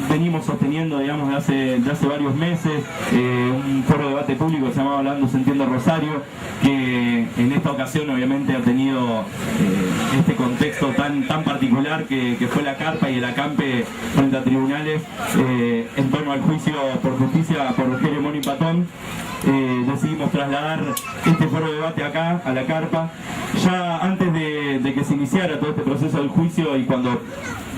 venimos sosteniendo, digamos, de hace varios meses, un foro de debate público que se llamaba Hablando se entiende Rosario, que en esta ocasión obviamente ha tenido este contexto tan particular que fue la carpa y el acampe frente a tribunales en torno al juicio por justicia por Rogelio Moni Patón. Decidimos trasladar este foro de debate acá, a la carpa, ya antes de que se iniciara todo este proceso del juicio, y cuando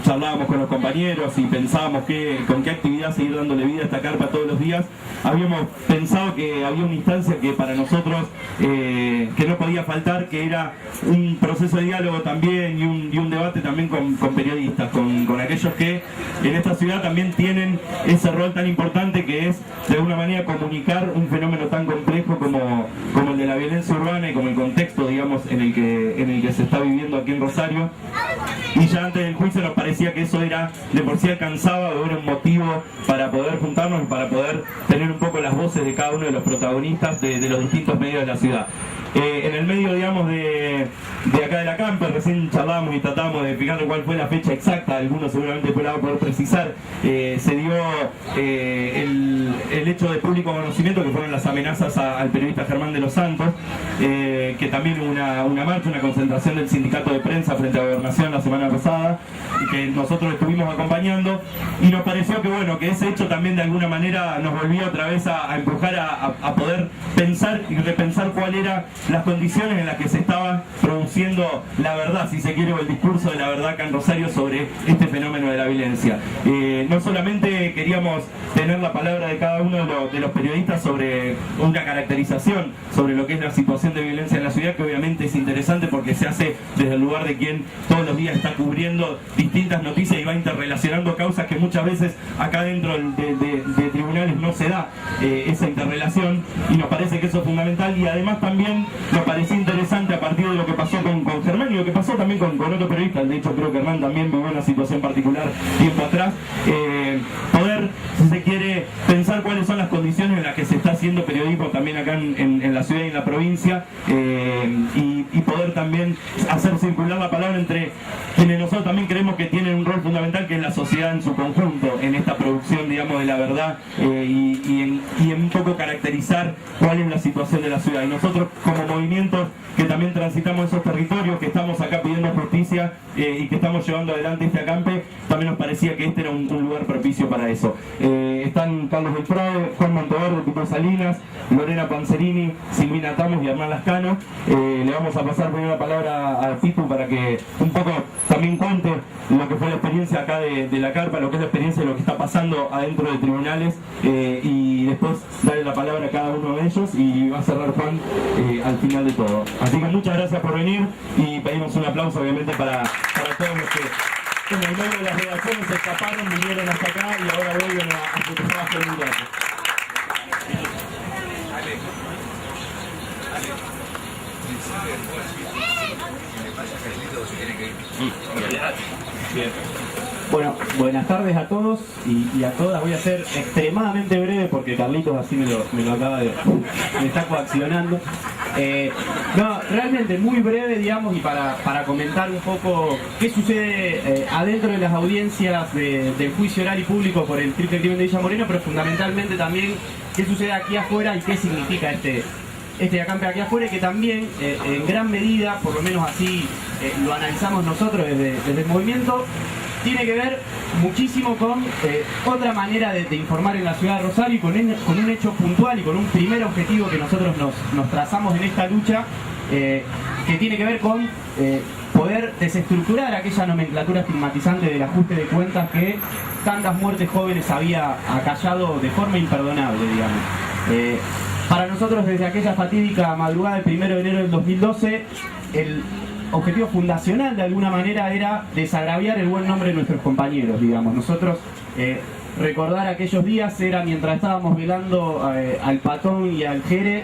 charlábamos con los compañeros y pensábamos con qué actividad seguir dándole vida a esta carpa todos los días, habíamos pensado que había una instancia que para nosotros que no podía faltar, que era un proceso de diálogo también y un debate también con periodistas, con aquellos que en esta ciudad también tienen ese rol tan importante, que es de alguna manera comunicar un fenómeno tan complejo como el de la violencia urbana y como el contexto, digamos, en el que se está viviendo aquí en Rosario. Y ya antes del juicio nos parecía que eso era, de por sí alcanzaba, o era un motivo para poder juntarnos y para poder tener un poco las voces de cada uno de los protagonistas de los distintos medios de la ciudad. En el medio, digamos, de acá de la campa, recién charlábamos y tratábamos de fijar cuál fue la fecha exacta, algunos seguramente después la van a poder precisar. Se dio el hecho de público conocimiento, que fueron las amenazas al periodista Germán de los Santos, que también hubo una marcha, una concentración del sindicato de prensa frente a Gobernación la semana pasada, y que nosotros estuvimos acompañando, y nos pareció que bueno, que ese hecho también de alguna manera nos volvió otra vez a empujar a poder pensar y repensar cuál era las condiciones en las que se estaba produciendo la verdad, si se quiere, o el discurso de la verdad acá en Rosario sobre este fenómeno de la violencia. No solamente queríamos tener la palabra de cada uno de los periodistas sobre una caracterización sobre lo que es la situación de violencia en la ciudad, que obviamente es interesante porque se hace desde el lugar de quien todos los días está cubriendo distintas noticias y va interrelacionando causas que muchas veces acá dentro de tribunales no se da esa interrelación, y nos parece que eso es fundamental. Y además también nos parecía interesante, a partir de lo que pasó con Germán y lo que pasó también con otro periodista, de hecho creo que Germán también vivió una situación particular tiempo atrás, poder, si se quiere, pensar cuáles son las condiciones en las que se está haciendo periodismo también acá en la ciudad y en la provincia, y poder también hacer circular la palabra entre quienes nosotros también creemos que tienen un rol fundamental, que es la sociedad en su conjunto, en esta producción, digamos, de la verdad, y en un poco caracterizar cuál es la situación de la ciudad. Y nosotros, como movimientos que también transitamos esos territorios, que estamos acá pidiendo justicia y que estamos llevando adelante este acampe, también nos parecía que este era un lugar propicio para eso. Están Carlos del Prado, Juan Monteverde, Pipo Salinas, Lorena Panzerini, Silvina Tamos y Hernán Lascano. Le vamos a pasar primero la palabra a Pipo para que un poco también cuente lo que fue la experiencia acá de la carpa, lo que es la experiencia de lo que está pasando adentro de tribunales, y después darle la palabra a cada uno de ellos, y va a cerrar Juan al final de todo. Así que muchas gracias por venir, y pedimos un aplauso obviamente para todos los que en el medio de las redacciones se escaparon, vinieron hasta acá y ahora vuelven a su trabajo en un rato. Bien. Bueno, buenas tardes a todos y a todas. Voy a ser extremadamente breve porque Carlitos así me lo acaba me está coaccionando. No, realmente muy breve, digamos, y para comentar un poco qué sucede adentro de las audiencias del juicio oral y público por el triple crimen de Villa Moreno, pero fundamentalmente también qué sucede aquí afuera y qué significa este acampe aquí afuera, y que también en gran medida, por lo menos así lo analizamos nosotros desde el movimiento, tiene que ver muchísimo con otra manera de informar en la ciudad de Rosario, y con un hecho puntual y con un primer objetivo que nosotros nos trazamos en esta lucha, que tiene que ver con poder desestructurar aquella nomenclatura estigmatizante del ajuste de cuentas que tantas muertes jóvenes había acallado de forma imperdonable, digamos. Para nosotros, desde aquella fatídica madrugada del 1 de enero del 2012, el objetivo fundacional de alguna manera era desagraviar el buen nombre de nuestros compañeros, digamos. Nosotros recordar aquellos días era mientras estábamos velando al Patón y al Jere,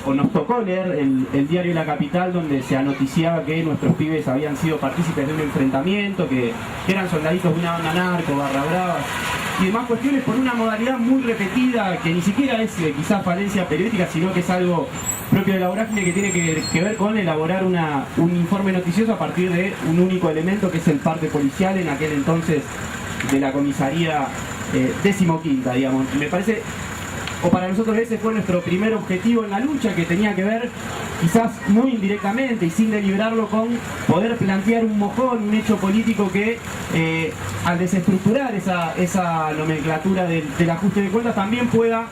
nos tocó leer el diario La Capital, donde se anoticiaba que nuestros pibes habían sido partícipes de un enfrentamiento, que eran soldaditos de una banda narco, barra bravas y demás cuestiones, por una modalidad muy repetida que ni siquiera es quizás falencia periodística, sino que es algo propio de la vorágine, que tiene que ver con elaborar un informe noticioso a partir de un único elemento, que es el parte policial, en aquel entonces de la comisaría 15ª, digamos. Me parece, o para nosotros ese fue nuestro primer objetivo en la lucha, que tenía que ver, quizás muy indirectamente y sin deliberarlo, con poder plantear un mojón, un hecho político que al desestructurar esa nomenclatura del ajuste de cuentas también pueda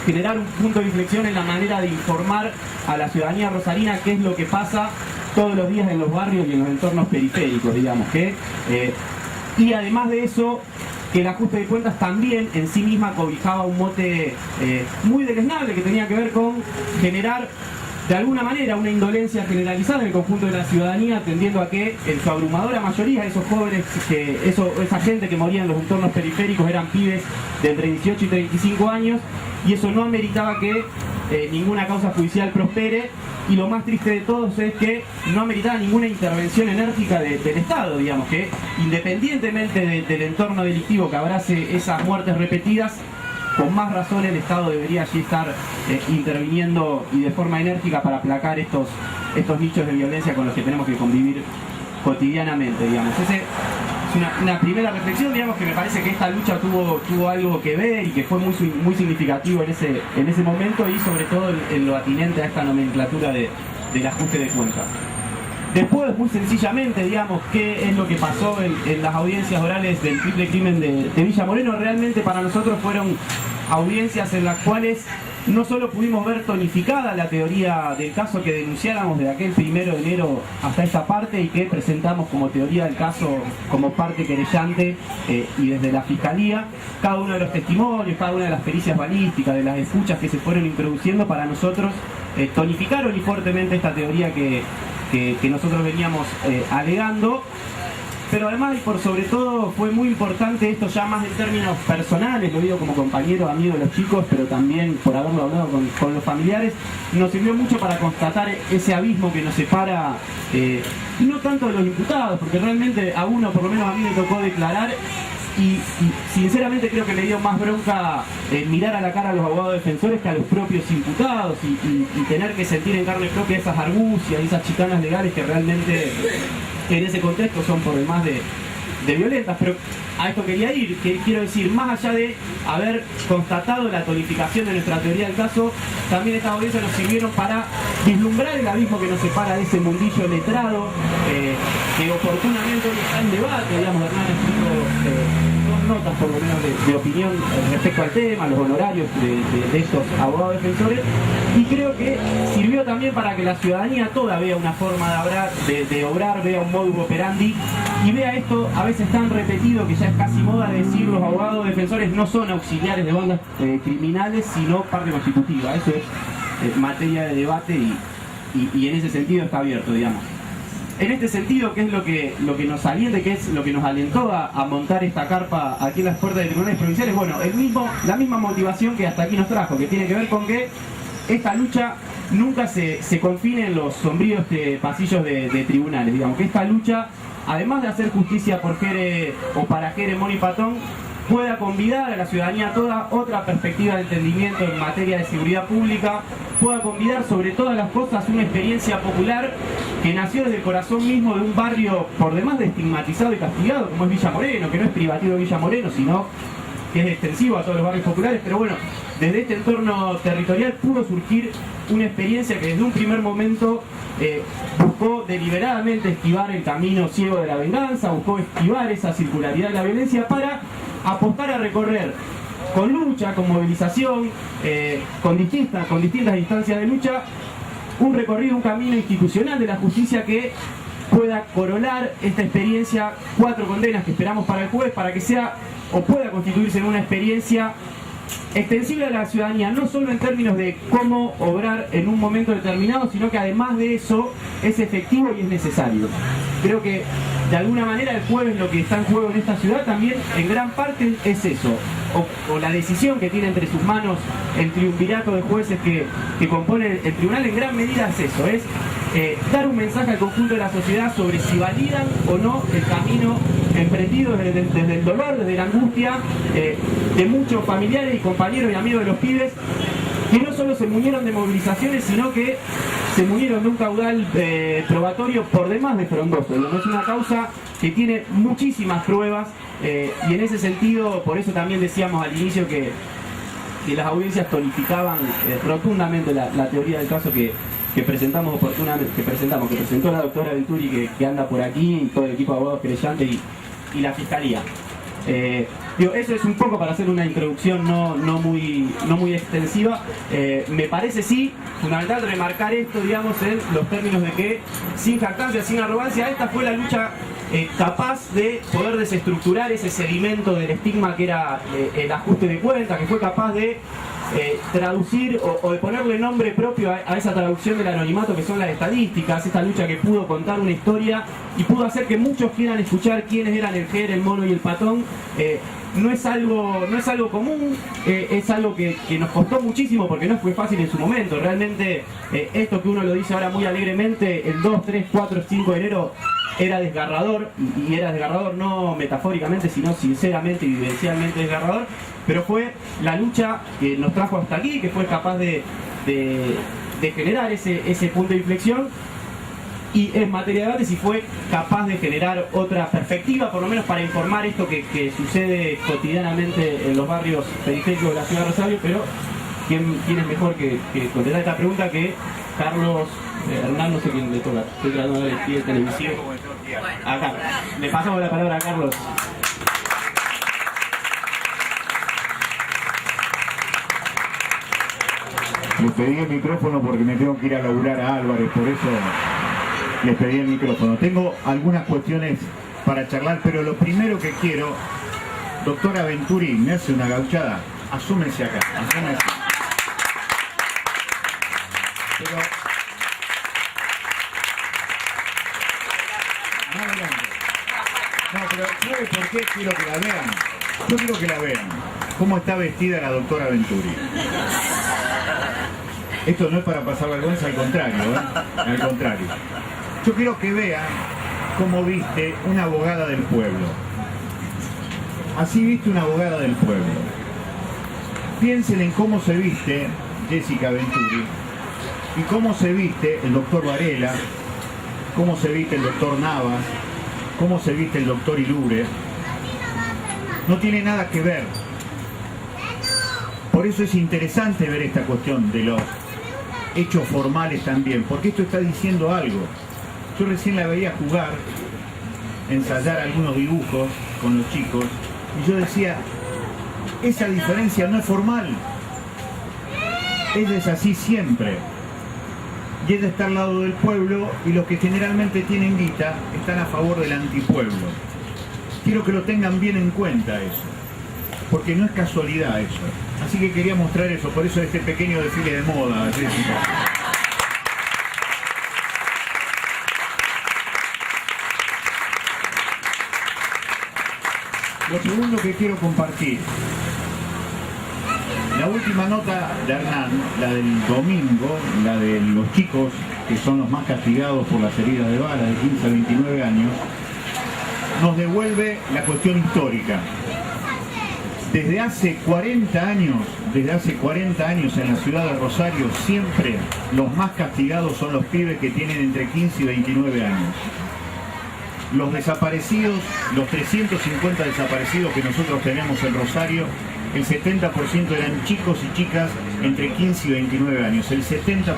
generar un punto de inflexión en la manera de informar a la ciudadanía rosarina qué es lo que pasa todos los días en los barrios y en los entornos periféricos, digamos, y además de eso, que el ajuste de cuentas también en sí misma cobijaba un mote muy deleznable que tenía que ver con generar de alguna manera una indolencia generalizada en el conjunto de la ciudadanía, atendiendo a que en su abrumadora mayoría esos jóvenes, esa gente que moría en los entornos periféricos eran pibes de entre 18 y 35 años, y eso no ameritaba que ninguna causa judicial prospere, y lo más triste de todos es que no ameritaba ninguna intervención enérgica del Estado, digamos, que independientemente del entorno delictivo que abrace esas muertes repetidas, con más razón el Estado debería allí estar interviniendo y de forma enérgica para aplacar estos nichos de violencia con los que tenemos que convivir cotidianamente, digamos. Esa es una primera reflexión, digamos, que me parece que esta lucha tuvo algo que ver y que fue muy significativo en ese momento, y sobre todo en lo atinente a esta nomenclatura del ajuste de cuentas. Después, muy sencillamente, digamos, qué es lo que pasó en las audiencias orales del triple crimen de Villa Moreno. Realmente para nosotros fueron audiencias en las cuales no solo pudimos ver tonificada la teoría del caso que denunciáramos de aquel 1 de enero hasta esta parte, y que presentamos como teoría del caso como parte querellante y desde la Fiscalía, cada uno de los testimonios, cada una de las pericias balísticas, de las escuchas que se fueron introduciendo, para nosotros tonificaron y fuertemente esta teoría que nosotros veníamos alegando. Pero además, y por sobre todo, fue muy importante esto ya más en términos personales, lo digo como compañero, amigo de los chicos, pero también por haberlo hablado con los familiares, nos sirvió mucho para constatar ese abismo que nos separa, no tanto de los imputados, porque realmente a uno, por lo menos a mí, me tocó declarar, y sinceramente creo que le dio más bronca mirar a la cara a los abogados defensores que a los propios imputados, y tener que sentir en carne propia esas argucias y esas chicanas legales que realmente en ese contexto son por demás de violentas. Pero a esto quería ir, que quiero decir, más allá de haber constatado la tonificación de nuestra teoría del caso, también estas audiencias nos sirvieron para vislumbrar el abismo que nos separa de ese mundillo letrado, que oportunamente hoy está en debate, digamos. Hernán escrito dos notas por lo menos de opinión respecto al tema, los honorarios de estos abogados defensores, y creo que sirvió también para que la ciudadanía toda vea una forma de obrar, vea un modus operandi, y vea esto a veces tan repetido que ya es casi moda decir los abogados defensores no son auxiliares de bandas criminales, sino parte constitutiva. Eso es materia de debate, y en ese sentido está abierto, digamos. En este sentido, ¿qué es lo que nos alienta, qué es lo que nos alentó a montar esta carpa aquí en las puertas de tribunales provinciales? Bueno, la misma motivación que hasta aquí nos trajo, que tiene que ver con que esta lucha nunca se confine en los sombríos pasillos de tribunales. Digamos que esta lucha, además de hacer justicia por Jere o para Jere, Moni y Patón, pueda convidar a la ciudadanía a toda otra perspectiva de entendimiento en materia de seguridad pública, pueda convidar sobre todas las cosas una experiencia popular que nació desde el corazón mismo de un barrio por demás de estigmatizado y castigado como es Villa Moreno, que no es privativo de Villa Moreno, sino que es extensivo a todos los barrios populares. Pero bueno, desde este entorno territorial pudo surgir una experiencia que desde un primer momento buscó deliberadamente esquivar el camino ciego de la venganza, buscó esquivar esa circularidad de la violencia para apostar a recorrer con lucha, con movilización, con distintas instancias de lucha, un recorrido, un camino institucional de la justicia que pueda coronar esta experiencia, 4 condenas que esperamos para el jueves, para que sea o pueda constituirse en una experiencia extensible a la ciudadanía, no solo en términos de cómo obrar en un momento determinado, sino que además de eso es efectivo y es necesario. Creo que de alguna manera el jueves lo que está en juego en esta ciudad también en gran parte es eso, o la decisión que tiene entre sus manos el triunvirato de jueces que compone el tribunal, en gran medida es eso, es dar un mensaje al conjunto de la sociedad sobre si validan o no el camino emprendido desde el dolor, desde la angustia de muchos familiares y compañeros y amigos de los pibes que no solo se muñeron de movilizaciones, sino que se murieron de un caudal probatorio por demás de frondoso. Es una causa que tiene muchísimas pruebas y en ese sentido, por eso también decíamos al inicio que las audiencias tonificaban rotundamente la teoría del caso que presentamos oportunamente, que presentó la doctora Venturi, que anda por aquí, y todo el equipo de abogados querellantes y la fiscalía. Eso es un poco para hacer una introducción no muy extensiva. Me parece sí fundamental remarcar esto, digamos, en los términos de que sin jactancia, sin arrogancia, esta fue la lucha capaz de poder desestructurar ese sedimento del estigma que era el ajuste de cuentas, que fue capaz de traducir o de ponerle nombre propio a esa traducción del anonimato que son las estadísticas, esta lucha que pudo contar una historia y pudo hacer que muchos quieran escuchar quiénes eran el Ger, el Mono y el Patón. No es algo común, es algo que nos costó muchísimo porque no fue fácil en su momento. Realmente esto que uno lo dice ahora muy alegremente, el 2, 3, 4, 5 de enero era desgarrador, y era desgarrador no metafóricamente, sino sinceramente y vivencialmente desgarrador, pero fue la lucha que nos trajo hasta aquí, que fue capaz de generar ese punto de inflexión, y en materia de debate si fue capaz de generar otra perspectiva, por lo menos para informar esto que sucede cotidianamente en los barrios periféricos de la ciudad de Rosario. Pero ¿quién es mejor que contestar esta pregunta que Carlos Hernán? No sé quién le toca, estoy tratando de elegir el televisivo. Acá, le pasamos la palabra a Carlos. Les pedí el micrófono porque me tengo que ir a laburar a Álvarez, por eso les pedí el micrófono. Tengo algunas cuestiones para charlar, pero lo primero que quiero, doctora Venturi, me hace una gauchada, asúmese acá, asúmese. Pero no, pero ¿sabe por qué quiero que la vean? Yo quiero que la vean. ¿Cómo está vestida la doctora Venturi? Esto no es para pasar vergüenza, al contrario, al contrario. Yo quiero que vean cómo viste una abogada del pueblo. Así viste una abogada del pueblo. Piensen en cómo se viste Jessica Venturi y cómo se viste el doctor Varela, cómo se viste el doctor Navas, cómo se viste el doctor Ilure. No tiene nada que ver. Por eso es interesante ver esta cuestión de los hechos formales también, porque esto está diciendo algo. Yo recién la veía jugar, ensayar algunos dibujos con los chicos, y yo decía, esa diferencia no es formal. Ella es así siempre. Y ella está al lado del pueblo, y los que generalmente tienen guita están a favor del antipueblo. Quiero que lo tengan bien en cuenta eso, porque no es casualidad eso. Así que quería mostrar eso, por eso este pequeño desfile de moda, Jessica. Lo segundo que quiero compartir, la última nota de Hernán, la del domingo, la de los chicos que son los más castigados por las heridas de bala de 15 a 29 años, nos devuelve la cuestión histórica. Desde hace 40 años en la ciudad de Rosario, siempre los más castigados son los pibes que tienen entre 15 y 29 años. Los desaparecidos, los 350 desaparecidos que nosotros tenemos en Rosario, el 70% eran chicos y chicas entre 15 y 29 años, el 70%.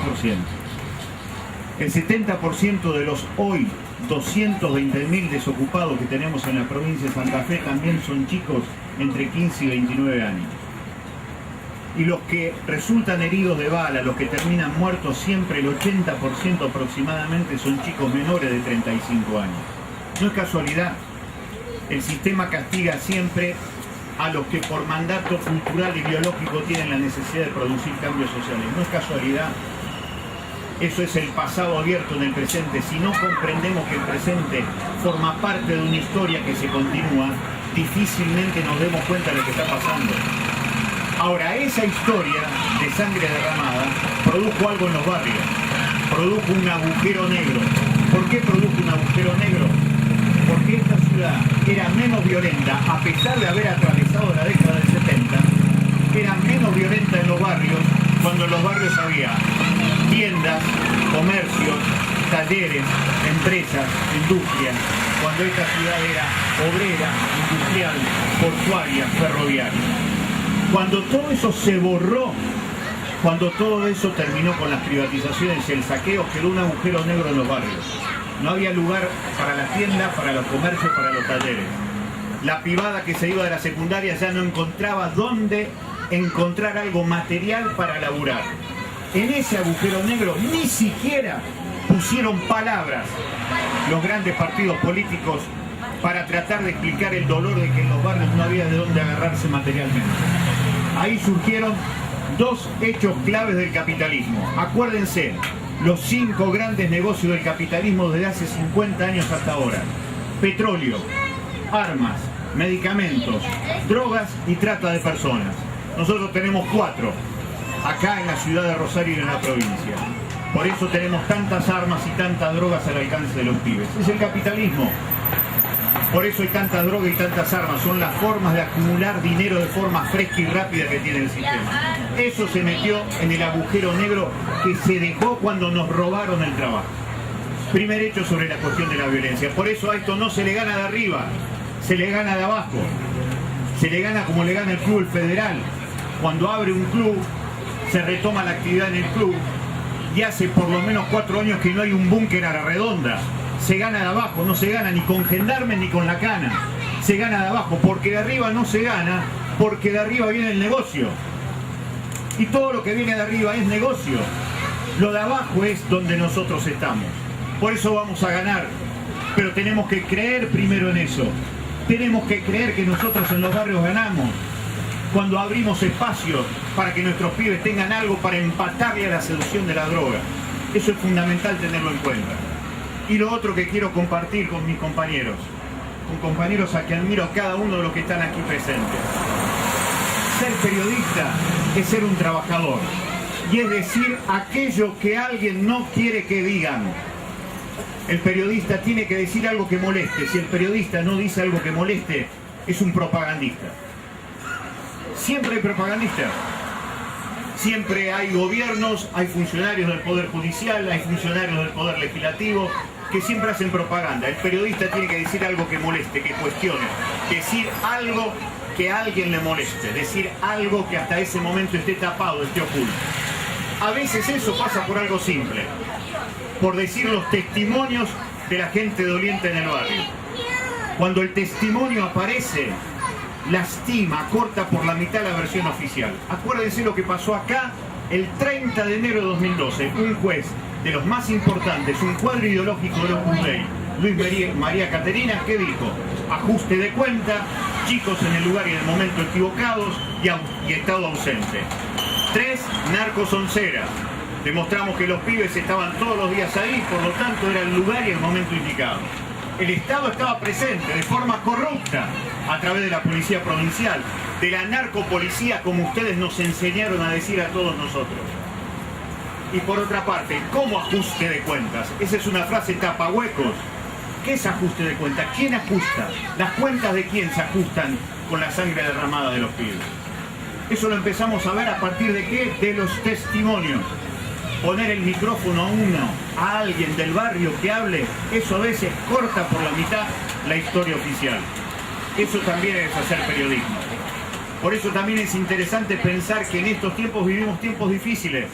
El 70% de los hoy 220.000 desocupados que tenemos en la provincia de Santa Fe también son chicos entre 15 y 29 años. Y los que resultan heridos de bala, los que terminan muertos, siempre el 80% aproximadamente son chicos menores de 35 años. No es casualidad. El sistema castiga siempre a los que por mandato cultural y biológico tienen la necesidad de producir cambios sociales. No es casualidad. Eso es el pasado abierto en el presente. Si no comprendemos que el presente forma parte de una historia que se continúa, difícilmente nos demos cuenta de lo que está pasando. Ahora, esa historia de sangre derramada produjo algo en los barrios. Produjo un agujero negro. ¿Por qué produjo un agujero negro? Porque esta ciudad era menos violenta, a pesar de haber atravesado la década del 70, era menos violenta en los barrios cuando en los barrios había tiendas, comercios, talleres, empresas, industrias, cuando esta ciudad era obrera, industrial, portuaria, ferroviaria. Cuando todo eso se borró, cuando todo eso terminó con las privatizaciones y el saqueo, quedó un agujero negro en los barrios. No había lugar para la tienda, para los comercios, para los talleres. La pibada que se iba de la secundaria ya no encontraba dónde encontrar algo material para laburar. En ese agujero negro ni siquiera pusieron palabras los grandes partidos políticos para tratar de explicar el dolor de que en los barrios no había de dónde agarrarse materialmente. Ahí surgieron dos hechos claves del capitalismo. Acuérdense, los 5 grandes negocios del capitalismo desde hace 50 años hasta ahora: petróleo, armas, medicamentos, drogas y trata de personas. Nosotros tenemos 4 acá en la ciudad de Rosario y en la provincia. Por eso tenemos tantas armas y tantas drogas al alcance de los pibes. Es el capitalismo. Por eso hay tanta droga y tantas armas. Son las formas de acumular dinero de forma fresca y rápida que tiene el sistema. Eso se metió en el agujero negro que se dejó cuando nos robaron el trabajo. Primer hecho sobre la cuestión de la violencia. Por eso a esto no se le gana de arriba, se le gana de abajo. Se le gana como le gana el club federal. Cuando abre un club, se retoma la actividad en el club y hace por lo menos 4 años que no hay un búnker a la redonda. Se gana de abajo, no se gana ni con gendarmes ni con la cana. Se gana de abajo, porque de arriba no se gana, porque de arriba viene el negocio. Y todo lo que viene de arriba es negocio. Lo de abajo es donde nosotros estamos. Por eso vamos a ganar. Pero tenemos que creer primero en eso. Tenemos que creer que nosotros en los barrios ganamos. Cuando abrimos espacios para que nuestros pibes tengan algo para empatarle a la seducción de la droga. Eso es fundamental tenerlo en cuenta. Y lo otro que quiero compartir con mis compañeros, con compañeros a que admiro a cada uno de los que están aquí presentes. Ser periodista es ser un trabajador y es decir aquello que alguien no quiere que digan. El periodista tiene que decir algo que moleste. Si el periodista no dice algo que moleste, es un propagandista. Siempre hay propagandistas. Siempre hay gobiernos, hay funcionarios del Poder Judicial, hay funcionarios del Poder Legislativo que siempre hacen propaganda. El periodista tiene que decir algo que moleste, que cuestione, decir algo que a alguien le moleste, decir algo que hasta ese momento esté tapado, esté oculto. A veces eso pasa por algo simple, por decir los testimonios de la gente doliente en el barrio. Cuando el testimonio aparece, lastima, corta por la mitad la versión oficial. Acuérdense lo que pasó acá el 30 de enero de 2012. Un juez de los más importantes, un cuadro ideológico de Opus Dei, Luis María Caterina, que dijo: ajuste de cuenta, chicos en el lugar y en el momento equivocados y estado ausente. 3, narcosoncera. Demostramos que los pibes estaban todos los días ahí, por lo tanto era el lugar y el momento indicado. El Estado estaba presente de forma corrupta a través de la policía provincial, de la narcopolicía, como ustedes nos enseñaron a decir a todos nosotros. Y por otra parte, ¿cómo ajuste de cuentas? Esa es una frase tapahuecos. ¿Qué es ajuste de cuentas? ¿Quién ajusta? ¿Las cuentas de quién se ajustan con la sangre derramada de los pibes? Eso lo empezamos a ver a partir de ¿qué? De los testimonios. Poner el micrófono a alguien del barrio que hable, eso a veces corta por la mitad la historia oficial. Eso también es hacer periodismo. Por eso también es interesante pensar que en estos tiempos vivimos tiempos difíciles,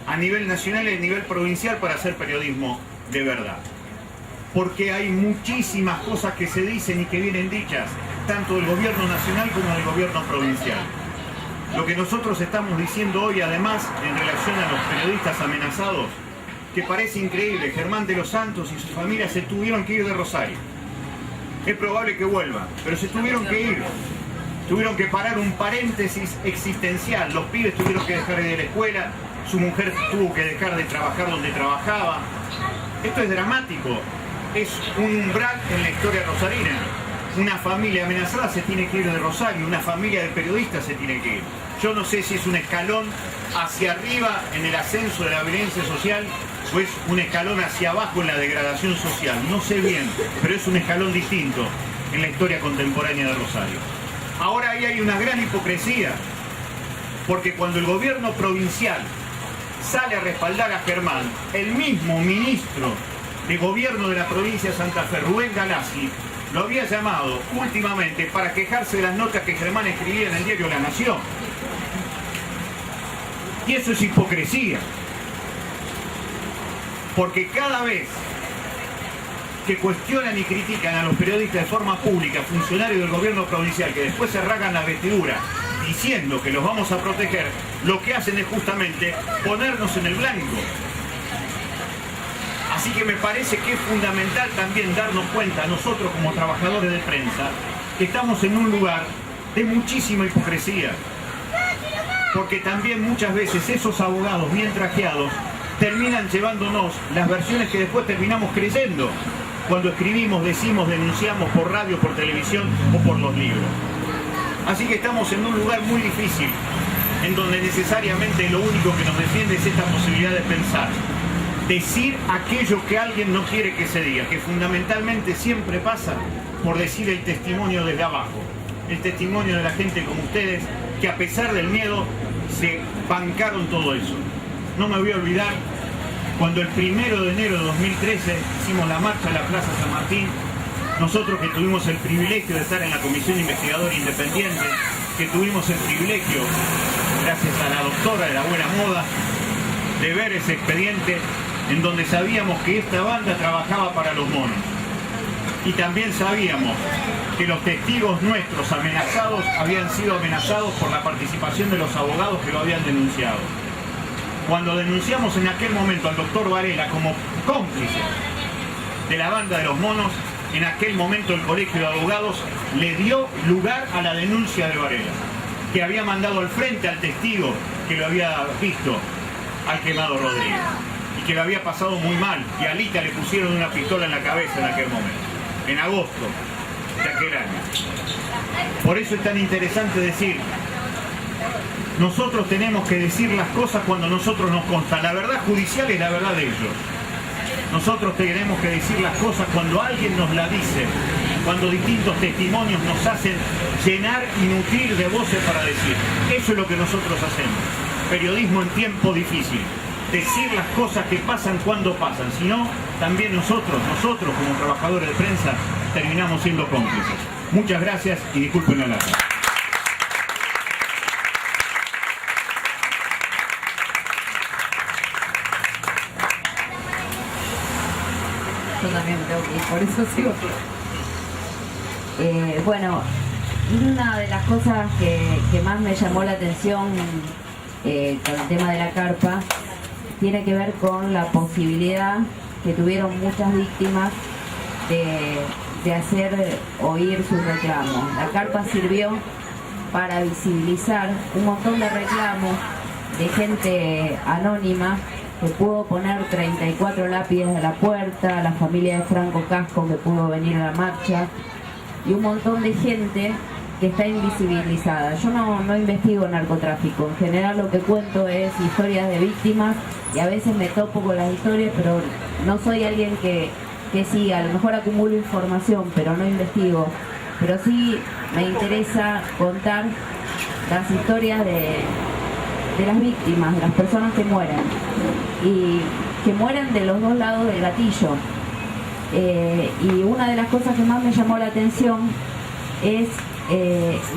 a nivel nacional y a nivel provincial, para hacer periodismo de verdad. Porque hay muchísimas cosas que se dicen y que vienen dichas, tanto del gobierno nacional como del gobierno provincial. Lo que nosotros estamos diciendo hoy, además, en relación a los periodistas amenazados, que parece increíble, Germán de los Santos y su familia se tuvieron que ir de Rosario. Es probable que vuelvan, pero se tuvieron que ir. Tuvieron que parar un paréntesis existencial. Los pibes tuvieron que dejar de ir a la escuela, su mujer tuvo que dejar de trabajar donde trabajaba. Esto es dramático, es un umbral en la historia rosarina. Una familia amenazada se tiene que ir de Rosario, una familia de periodistas se tiene que ir. Yo no sé si es un escalón hacia arriba en el ascenso de la violencia social o es un escalón hacia abajo en la degradación social. No sé bien, pero es un escalón distinto en la historia contemporánea de Rosario. Ahora ahí hay una gran hipocresía, porque cuando el gobierno provincial sale a respaldar a Germán, el mismo ministro de gobierno de la provincia de Santa Fe, Rubén Galassi, lo había llamado últimamente para quejarse de las notas que Germán escribía en el diario La Nación. Y eso es hipocresía. Porque cada vez que cuestionan y critican a los periodistas de forma pública, funcionarios del gobierno provincial, que después se rasgan las vestiduras diciendo que los vamos a proteger, lo que hacen es justamente ponernos en el blanco. Así que me parece que es fundamental también darnos cuenta, nosotros como trabajadores de prensa, que estamos en un lugar de muchísima hipocresía. Porque también muchas veces esos abogados bien trajeados terminan llevándonos las versiones que después terminamos creyendo cuando escribimos, decimos, denunciamos por radio, por televisión o por los libros. Así que estamos en un lugar muy difícil, en donde necesariamente lo único que nos defiende es esta posibilidad de pensar, decir aquello que alguien no quiere que se diga, que fundamentalmente siempre pasa por decir el testimonio desde abajo, el testimonio de la gente como ustedes, que a pesar del miedo se bancaron todo eso. No me voy a olvidar cuando el 1 de enero de 2013 hicimos la marcha en la Plaza San Martín, nosotros que tuvimos el privilegio de estar en la Comisión Investigadora Independiente, que tuvimos el privilegio, gracias a la doctora de la buena moda, de ver ese expediente en donde sabíamos que esta banda trabajaba para los monos. Y también sabíamos que los testigos nuestros amenazados habían sido amenazados por la participación de los abogados que lo habían denunciado. Cuando denunciamos en aquel momento al doctor Varela como cómplice de la banda de los monos, en aquel momento el Colegio de Abogados le dio lugar a la denuncia de Varela, que había mandado al frente al testigo que lo había visto, al quemado Rodríguez, y que lo había pasado muy mal, y a Lita le pusieron una pistola en la cabeza en aquel momento, en agosto de aquel año. Por eso es tan interesante decir, nosotros tenemos que decir las cosas cuando nosotros nos consta. La verdad judicial es la verdad de ellos. Nosotros tenemos que decir las cosas cuando alguien nos la dice, cuando distintos testimonios nos hacen llenar y nutrir de voces para decir. Eso es lo que nosotros hacemos. Periodismo en tiempo difícil. Decir las cosas que pasan cuando pasan. Si no, también nosotros como trabajadores de prensa, terminamos siendo cómplices. Muchas gracias y disculpen la larga. Yo también me tengo que ir, por eso sigo. Bueno, una de las cosas que más me llamó la atención con el tema de la carpa tiene que ver con la posibilidad que tuvieron muchas víctimas de hacer oír sus reclamos. La carpa sirvió para visibilizar un montón de reclamos de gente anónima que pudo poner 34 lápides de la puerta, la familia de Franco Casco que pudo venir a la marcha y un montón de gente que está invisibilizada. Yo no investigo narcotráfico, en general lo que cuento es historias de víctimas y a veces me topo con las historias, pero no soy alguien que sí, a lo mejor acumulo información, pero no investigo. Pero sí me interesa contar las historias de las víctimas, de las personas que mueren y que mueren de los dos lados del gatillo. Y una de las cosas que más me llamó la atención es,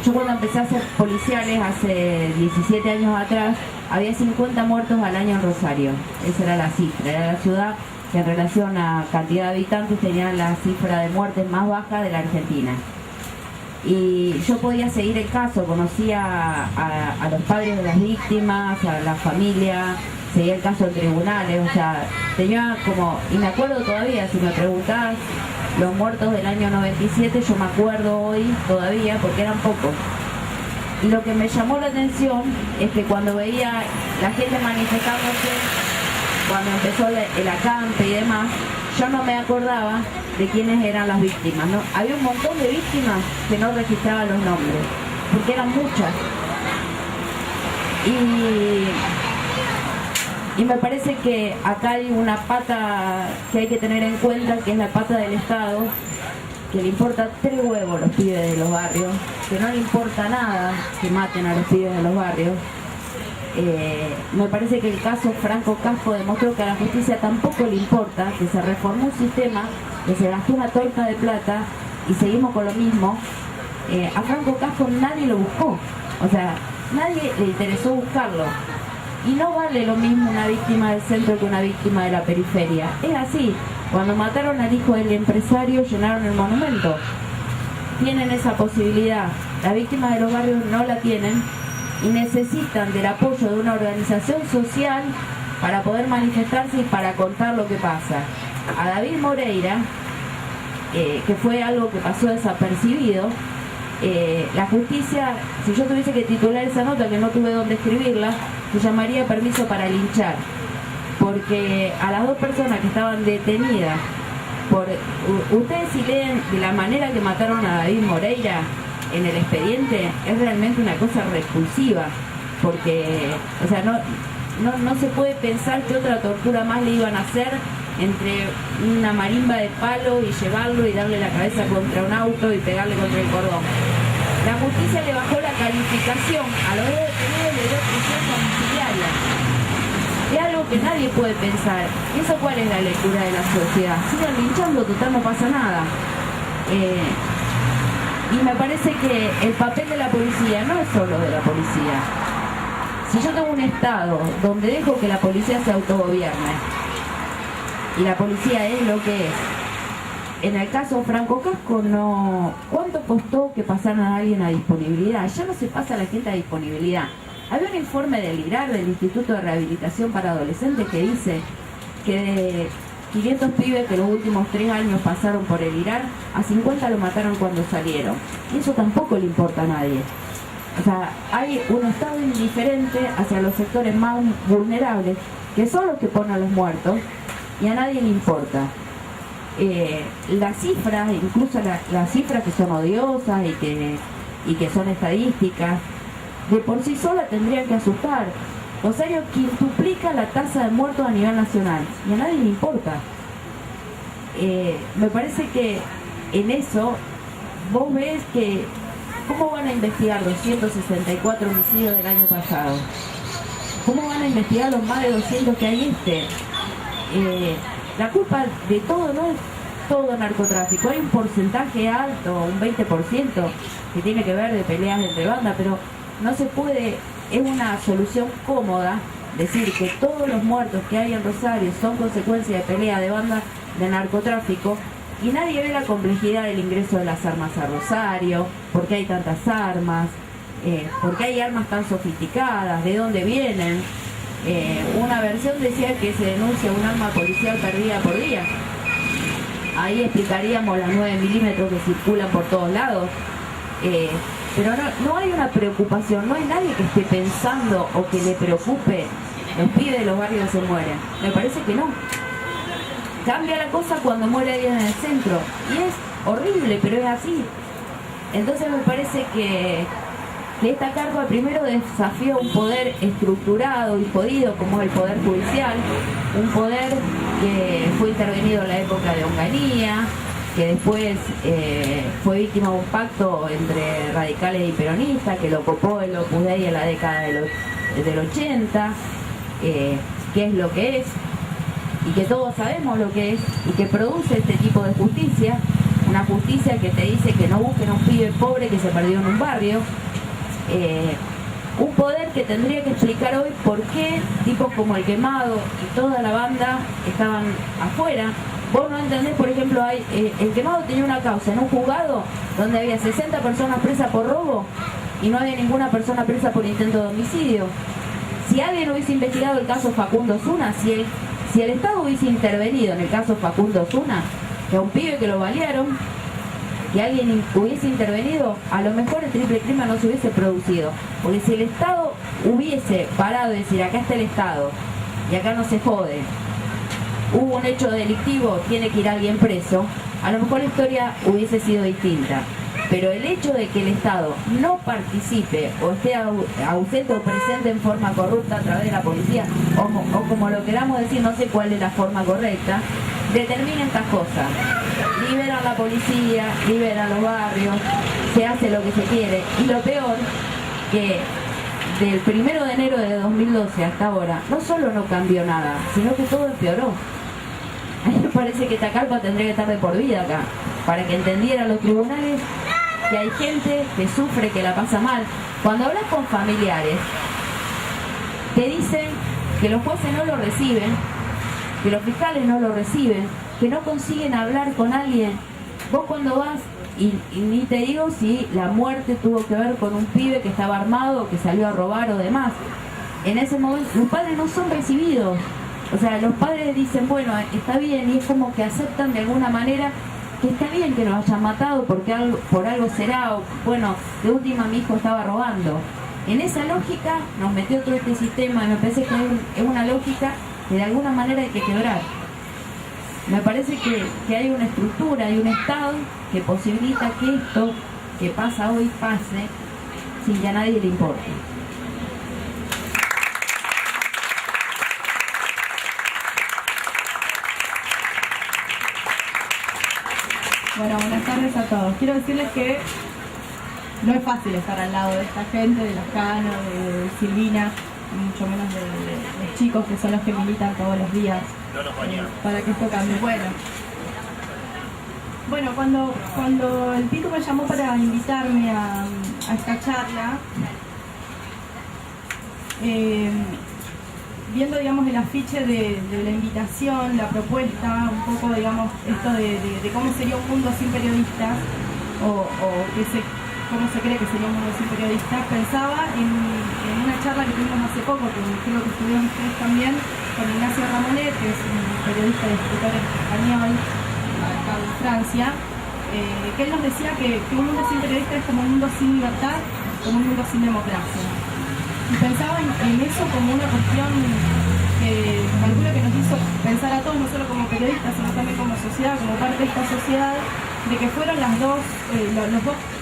yo cuando empecé a hacer policiales hace 17 años atrás, había 50 muertos al año en Rosario. Esa era la cifra, era la ciudad que en relación a cantidad de habitantes tenía la cifra de muertes más baja de la Argentina. Y yo podía seguir el caso, conocía a los padres de las víctimas, a la familia, seguía el caso en tribunales, o sea, tenía como, y me acuerdo todavía, si me preguntás, los muertos del año 97, yo me acuerdo hoy todavía, porque eran pocos. Y lo que me llamó la atención es que cuando veía la gente manifestándose, cuando empezó el acampe y demás, yo no me acordaba de quiénes eran las víctimas, ¿no? Había un montón de víctimas que no registraban los nombres, porque eran muchas. Y me parece que acá hay una pata que hay que tener en cuenta, que es la pata del Estado, que le importa 3 huevos a los pibes de los barrios, que no le importa nada que maten a los pibes de los barrios, me parece que el caso Franco Casco demostró que a la justicia tampoco le importa, que se reformó un sistema, que se gastó una torta de plata y seguimos con lo mismo. A Franco Casco nadie lo buscó, o sea, nadie le interesó buscarlo. Y no vale lo mismo una víctima del centro que una víctima de la periferia. Es así, cuando mataron al hijo del empresario llenaron el monumento. Tienen esa posibilidad, las víctimas de los barrios no la tienen y necesitan del apoyo de una organización social para poder manifestarse y para contar lo que pasa. A David Moreira, que fue algo que pasó desapercibido, la justicia, si yo tuviese que titular esa nota, que no tuve dónde escribirla, se llamaría permiso para linchar, porque a las dos personas que estaban detenidas ustedes si leen de la manera que mataron a David Moreira en el expediente, es realmente una cosa repulsiva, porque, o sea, no se puede pensar que otra tortura más le iban a hacer entre una marimba de palo y llevarlo y darle la cabeza contra un auto y pegarle contra el cordón. La justicia le bajó la calificación a los dos detenidos y le dio prisión domiciliaria. Es algo que nadie puede pensar. ¿Y eso cuál es la lectura de la sociedad? Sigan linchando, total no pasa nada. Y me parece que el papel de la policía no es solo de la policía. Si yo tengo un estado donde dejo que la policía se autogobierne y la policía es lo que es, en el caso Franco Casco no... ¿Cuánto costó que pasaran a alguien a disponibilidad? Ya no se pasa a la gente a disponibilidad. Había un informe del IRAR, del Instituto de Rehabilitación para Adolescentes, que dice que de 500 pibes que los últimos 3 años pasaron por el IRAR, a 50 lo mataron cuando salieron. Y eso tampoco le importa a nadie. O sea, hay un estado indiferente hacia los sectores más vulnerables, que son los que ponen a los muertos, y a nadie le importa. Las cifras, incluso las cifras que son odiosas y que son estadísticas, de por sí sola tendrían que asustar. Rosario quintuplica la tasa de muertos a nivel nacional y a nadie le importa. Me parece que en eso vos ves que ¿cómo van a investigar 264 homicidios del año pasado? ¿Cómo van a investigar los más de 200 que hay la culpa de todo no es todo narcotráfico, hay un porcentaje alto, un 20%, que tiene que ver de peleas entre bandas, pero no se puede, es una solución cómoda decir que todos los muertos que hay en Rosario son consecuencia de pelea de bandas de narcotráfico y nadie ve la complejidad del ingreso de las armas a Rosario, por qué hay tantas armas, por qué hay armas tan sofisticadas, de dónde vienen. Una versión decía que se denuncia un arma policial perdida por día. Ahí explicaríamos las 9 milímetros que circulan por todos lados. Pero no hay una preocupación, no hay nadie que esté pensando o que le preocupe los pibes de los barrios se mueren. Me parece que no. Cambia la cosa cuando muere alguien en el centro. Y es horrible, pero es así. Entonces me parece que esta carpa primero desafía un poder estructurado y jodido como es el poder judicial, un poder que fue intervenido en la época de Onganía, que después fue víctima de un pacto entre radicales y peronistas, que lo copó el Opus Dei en la década del 80, que es lo que es, y que todos sabemos lo que es, y que produce este tipo de justicia, una justicia que te dice que no busquen a un pibe pobre que se perdió en un barrio, un poder que tendría que explicar hoy por qué tipos como el Quemado y toda la banda estaban afuera. Vos no entendés, por ejemplo, el Quemado tenía una causa en un juzgado donde había 60 personas presas por robo y no había ninguna persona presa por intento de homicidio. Si alguien hubiese investigado el caso Facundo Zuna, si el Estado hubiese intervenido en el caso Facundo Zuna, que a un pibe que lo balearon, que alguien hubiese intervenido, a lo mejor el triple crimen no se hubiese producido. Porque si el Estado hubiese parado y decir, acá está el Estado y acá no se jode, hubo un hecho delictivo, tiene que ir alguien preso, a lo mejor la historia hubiese sido distinta. Pero el hecho de que el Estado no participe o esté ausente o presente en forma corrupta a través de la policía, o como lo queramos decir, no sé cuál es la forma correcta, determina estas cosas. Liberan la policía, liberan los barrios, se hace lo que se quiere. Y lo peor, que del 1 de enero de 2012 hasta ahora, no solo no cambió nada, sino que todo empeoró. A mí me parece que esta carpa tendría que estar de por vida acá, para que entendieran los tribunales que hay gente que sufre, que la pasa mal. Cuando hablas con familiares, te dicen que los jueces no lo reciben, que los fiscales no lo reciben, que no consiguen hablar con alguien. Vos cuando vas, y ni te digo si la muerte tuvo que ver con un pibe que estaba armado o que salió a robar o demás. En ese momento los padres no son recibidos. O sea, los padres dicen, bueno, está bien, y es como que aceptan de alguna manera que está bien que nos hayan matado porque por algo será, o bueno, de última mi hijo estaba robando. En esa lógica nos metió todo este sistema y me parece que es una lógica que de alguna manera hay que quebrar. Me parece que hay una estructura, hay un Estado que posibilita que esto que pasa hoy pase sin que a nadie le importe. Bueno, buenas tardes a todos. Quiero decirles que no es fácil estar al lado de esta gente, de Lascano, de Silvina, mucho menos de los chicos que son los que militan todos los días para que esto cambie. Bueno, cuando el Pitu me llamó para invitarme a esta charla, viendo, digamos, el afiche de la invitación, la propuesta, un poco, digamos, esto de cómo sería un mundo sin periodistas, o cómo se cree que sería un mundo sin periodistas, pensaba en una charla que tuvimos hace poco, que creo que estuvieron ustedes también, con Ignacio Ramonet, que es un periodista y escritor español, acá en Francia, que él nos decía que un mundo sin periodistas es como un mundo sin libertad, como un mundo sin democracia. Y pensaba en eso como una cuestión que calculo que nos hizo pensar a todos, no solo como periodistas, sino también como sociedad, como parte de esta sociedad, de que fueron los dos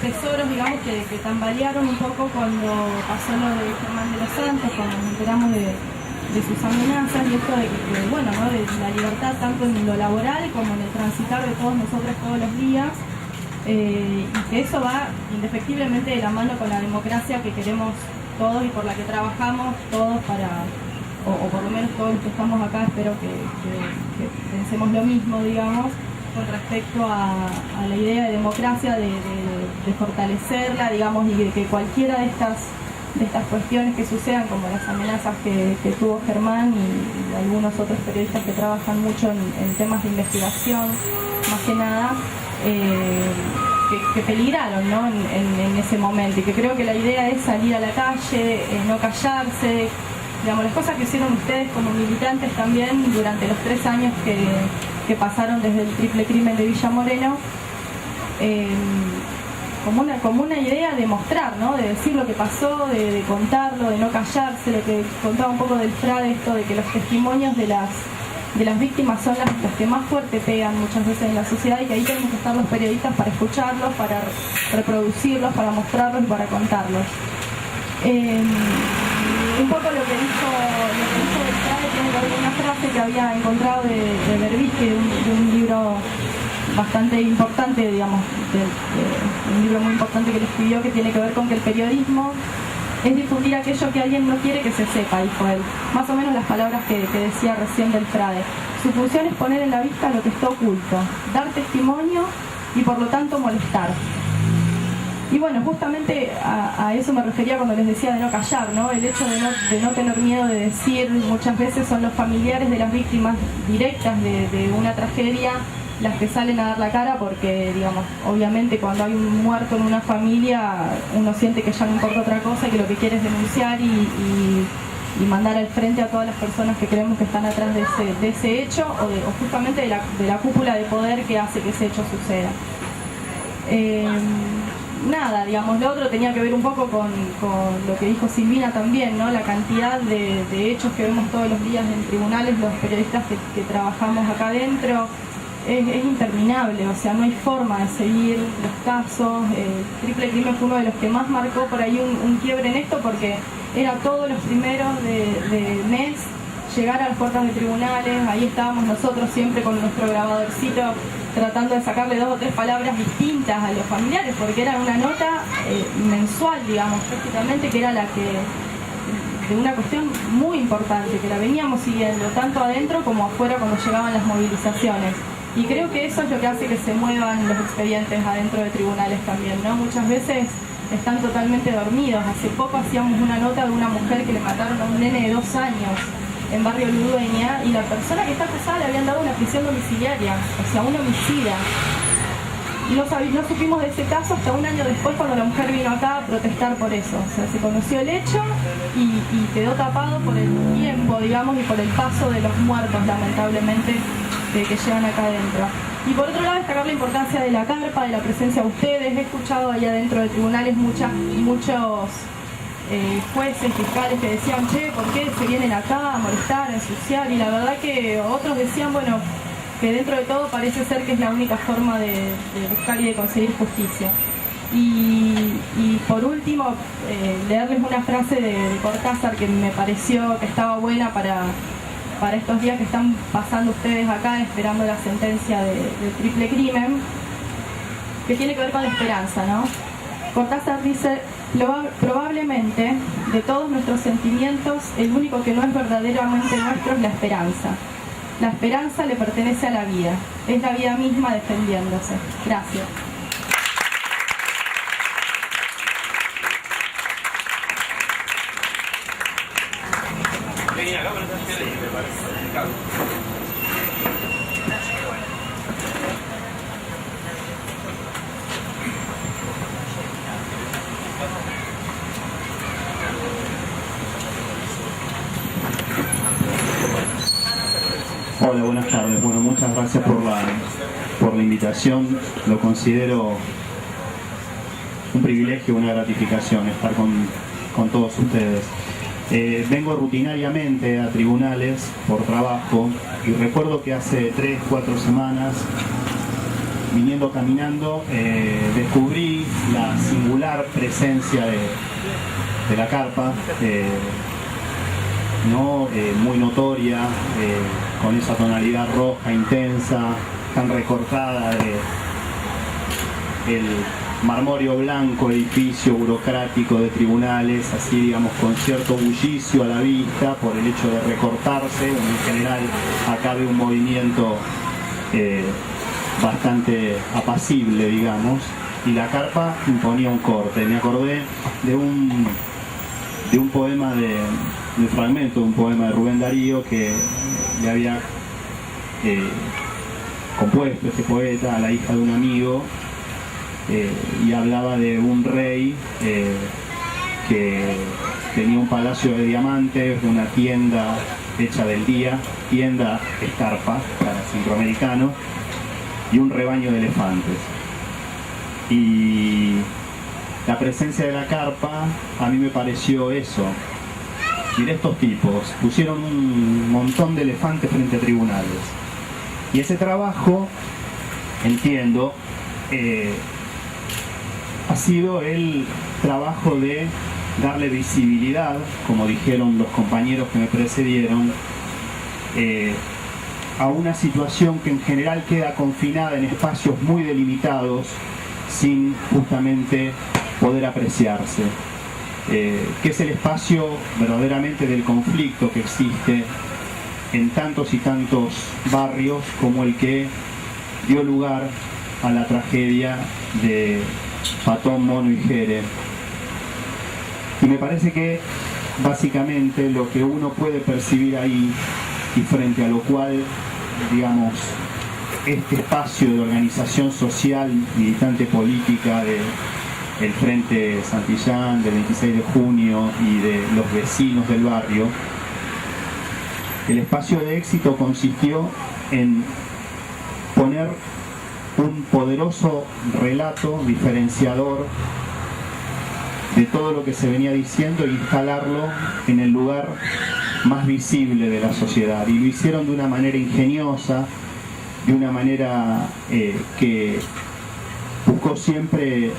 tesoros, digamos, que tambalearon un poco cuando pasó lo de Germán de los Santos, cuando nos enteramos de sus amenazas, y esto de bueno, ¿no?, de la libertad tanto en lo laboral como en el transitar de todos nosotros todos los días, y que eso va indefectiblemente de la mano con la democracia que queremos todos y por la que trabajamos todos para, o por lo menos todos los que estamos acá, espero que pensemos lo mismo, digamos, con respecto a la idea de democracia, de fortalecerla, digamos, y de que cualquiera de estas cuestiones que sucedan, como las amenazas que tuvo Germán y algunos otros periodistas que trabajan mucho en temas de investigación, más que nada, que peligraron, ¿no?, en ese momento, y que creo que la idea es salir a la calle, no callarse, digamos, las cosas que hicieron ustedes como militantes también durante los 3 años que pasaron desde el triple crimen de Villa Moreno, como una idea de mostrar, ¿no?, de decir lo que pasó, de contarlo, de no callarse, lo que contaba un poco del Frade, esto de que los testimonios de las víctimas son los que más fuerte pegan muchas veces en la sociedad, y que ahí tenemos que estar los periodistas para escucharlos, para reproducirlos, para mostrarlos y para contarlos. Un poco lo que dijo del Frade tiene que ver con una frase que había encontrado de Berbisky, de un libro bastante importante, digamos, un libro muy importante que él escribió, que tiene que ver con que el periodismo es difundir aquello que alguien no quiere que se sepa, dijo él. Más o menos las palabras que decía recién del Frade. Su función es poner en la vista lo que está oculto, dar testimonio y por lo tanto molestar. Y bueno, justamente a eso me refería cuando les decía de no callar, ¿no? El hecho de no tener miedo de decir, muchas veces son los familiares de las víctimas directas de una tragedia las que salen a dar la cara, porque, digamos, obviamente cuando hay un muerto en una familia uno siente que ya no importa otra cosa y que lo que quiere es denunciar y mandar al frente a todas las personas que creemos que están atrás de ese hecho o justamente de la cúpula de poder que hace que ese hecho suceda. Nada, digamos, lo otro tenía que ver un poco con lo que dijo Silvina también, ¿no? La cantidad de hechos que vemos todos los días en tribunales, los periodistas que trabajamos acá adentro, es interminable, o sea, no hay forma de seguir los casos. Triple Crimen fue uno de los que más marcó por ahí un quiebre en esto, porque era todos los primeros de mes llegar a las puertas de tribunales. Ahí estábamos nosotros siempre con nuestro grabadorcito tratando de sacarle 2 o 3 palabras distintas a los familiares, porque era una nota mensual, digamos, prácticamente, que era la de una cuestión muy importante, que la veníamos siguiendo, tanto adentro como afuera cuando llegaban las movilizaciones. Y creo que eso es lo que hace que se muevan los expedientes adentro de tribunales también, ¿no? Muchas veces están totalmente dormidos. Hace poco hacíamos una nota de una mujer que le mataron a un nene de 2 años en Barrio Ludueña, y la persona que está acusada le habían dado una prisión domiciliaria, o sea, un homicida. No supimos de ese caso hasta un año después, cuando la mujer vino acá a protestar por eso. O sea, se conoció el hecho y quedó tapado por el tiempo, digamos, y por el paso de los muertos, lamentablemente, que llegan acá adentro. Y por otro lado, destacar la importancia de la carpa, de la presencia de ustedes. He escuchado allá dentro de tribunales muchos jueces, fiscales que decían, che, ¿por qué se vienen acá a molestar, a ensuciar? Y la verdad que otros decían, bueno, que dentro de todo parece ser que es la única forma de buscar y de conseguir justicia. Y por último, leerles una frase de Cortázar que me pareció que estaba buena para estos días que están pasando ustedes acá esperando la sentencia del triple crimen, que tiene que ver con la esperanza, ¿no? Cortázar dice: probablemente de todos nuestros sentimientos, el único que no es verdaderamente nuestro es la esperanza. La esperanza le pertenece a la vida, es la vida misma defendiéndose. Gracias. Hola, buenas tardes. Bueno, muchas gracias por la invitación. Lo considero un privilegio, una gratificación estar con todos ustedes. Vengo rutinariamente a tribunales por trabajo y recuerdo que hace 3-4 semanas, viniendo caminando, descubrí la singular presencia de la carpa, muy notoria, con esa tonalidad roja intensa, tan recortada el marmóreo blanco edificio burocrático de tribunales, así digamos con cierto bullicio a la vista por el hecho de recortarse. En general acá veo un movimiento bastante apacible, digamos, y la carpa imponía un corte. Me acordé de un poema del fragmento de un poema de Rubén Darío que le había compuesto este poeta a la hija de un amigo, y hablaba de un rey que tenía un palacio de diamantes, una tienda hecha del día, tienda escarpa para centroamericanos, y un rebaño de elefantes. Y la presencia de la carpa a mí me pareció eso. Mirá, estos tipos pusieron un montón de elefantes frente a tribunales. Y ese trabajo, entiendo, ha sido el trabajo de darle visibilidad, como dijeron los compañeros que me precedieron, a una situación que en general queda confinada en espacios muy delimitados, sin justamente poder apreciarse, que es el espacio verdaderamente del conflicto que existe en tantos y tantos barrios como el que dio lugar a la tragedia de Patón, Mono y Jere. Y me parece que básicamente lo que uno puede percibir ahí, y frente a lo cual, digamos, este espacio de organización social, militante política del Frente Santillán, del 26 de junio y de los vecinos del barrio, el espacio de éxito consistió en poner un poderoso relato diferenciador de todo lo que se venía diciendo e instalarlo en el lugar más visible de la sociedad. Y lo hicieron de una manera ingeniosa, de una manera que buscó siempre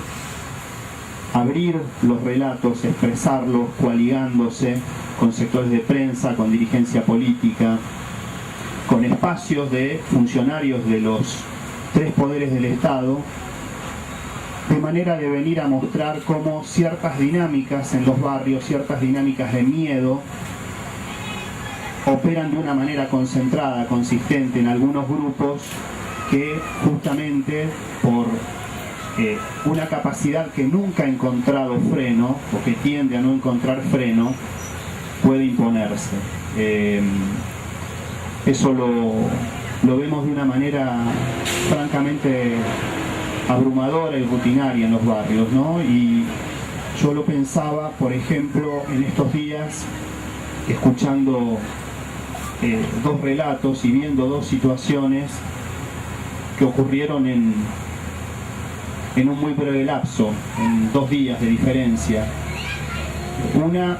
abrir los relatos, expresarlos, coaligándose con sectores de prensa, con dirigencia política, con espacios de funcionarios de los 3 poderes del Estado, de manera de venir a mostrar cómo ciertas dinámicas en los barrios, ciertas dinámicas de miedo, operan de una manera concentrada, consistente en algunos grupos que justamente por una capacidad que nunca ha encontrado freno o que tiende a no encontrar freno, puede imponerse. Eso lo vemos de una manera francamente abrumadora y rutinaria en los barrios, ¿no? Y yo lo pensaba, por ejemplo, en estos días, escuchando dos relatos y viendo dos situaciones que ocurrieron en un muy breve lapso, en 2 días de diferencia. Una,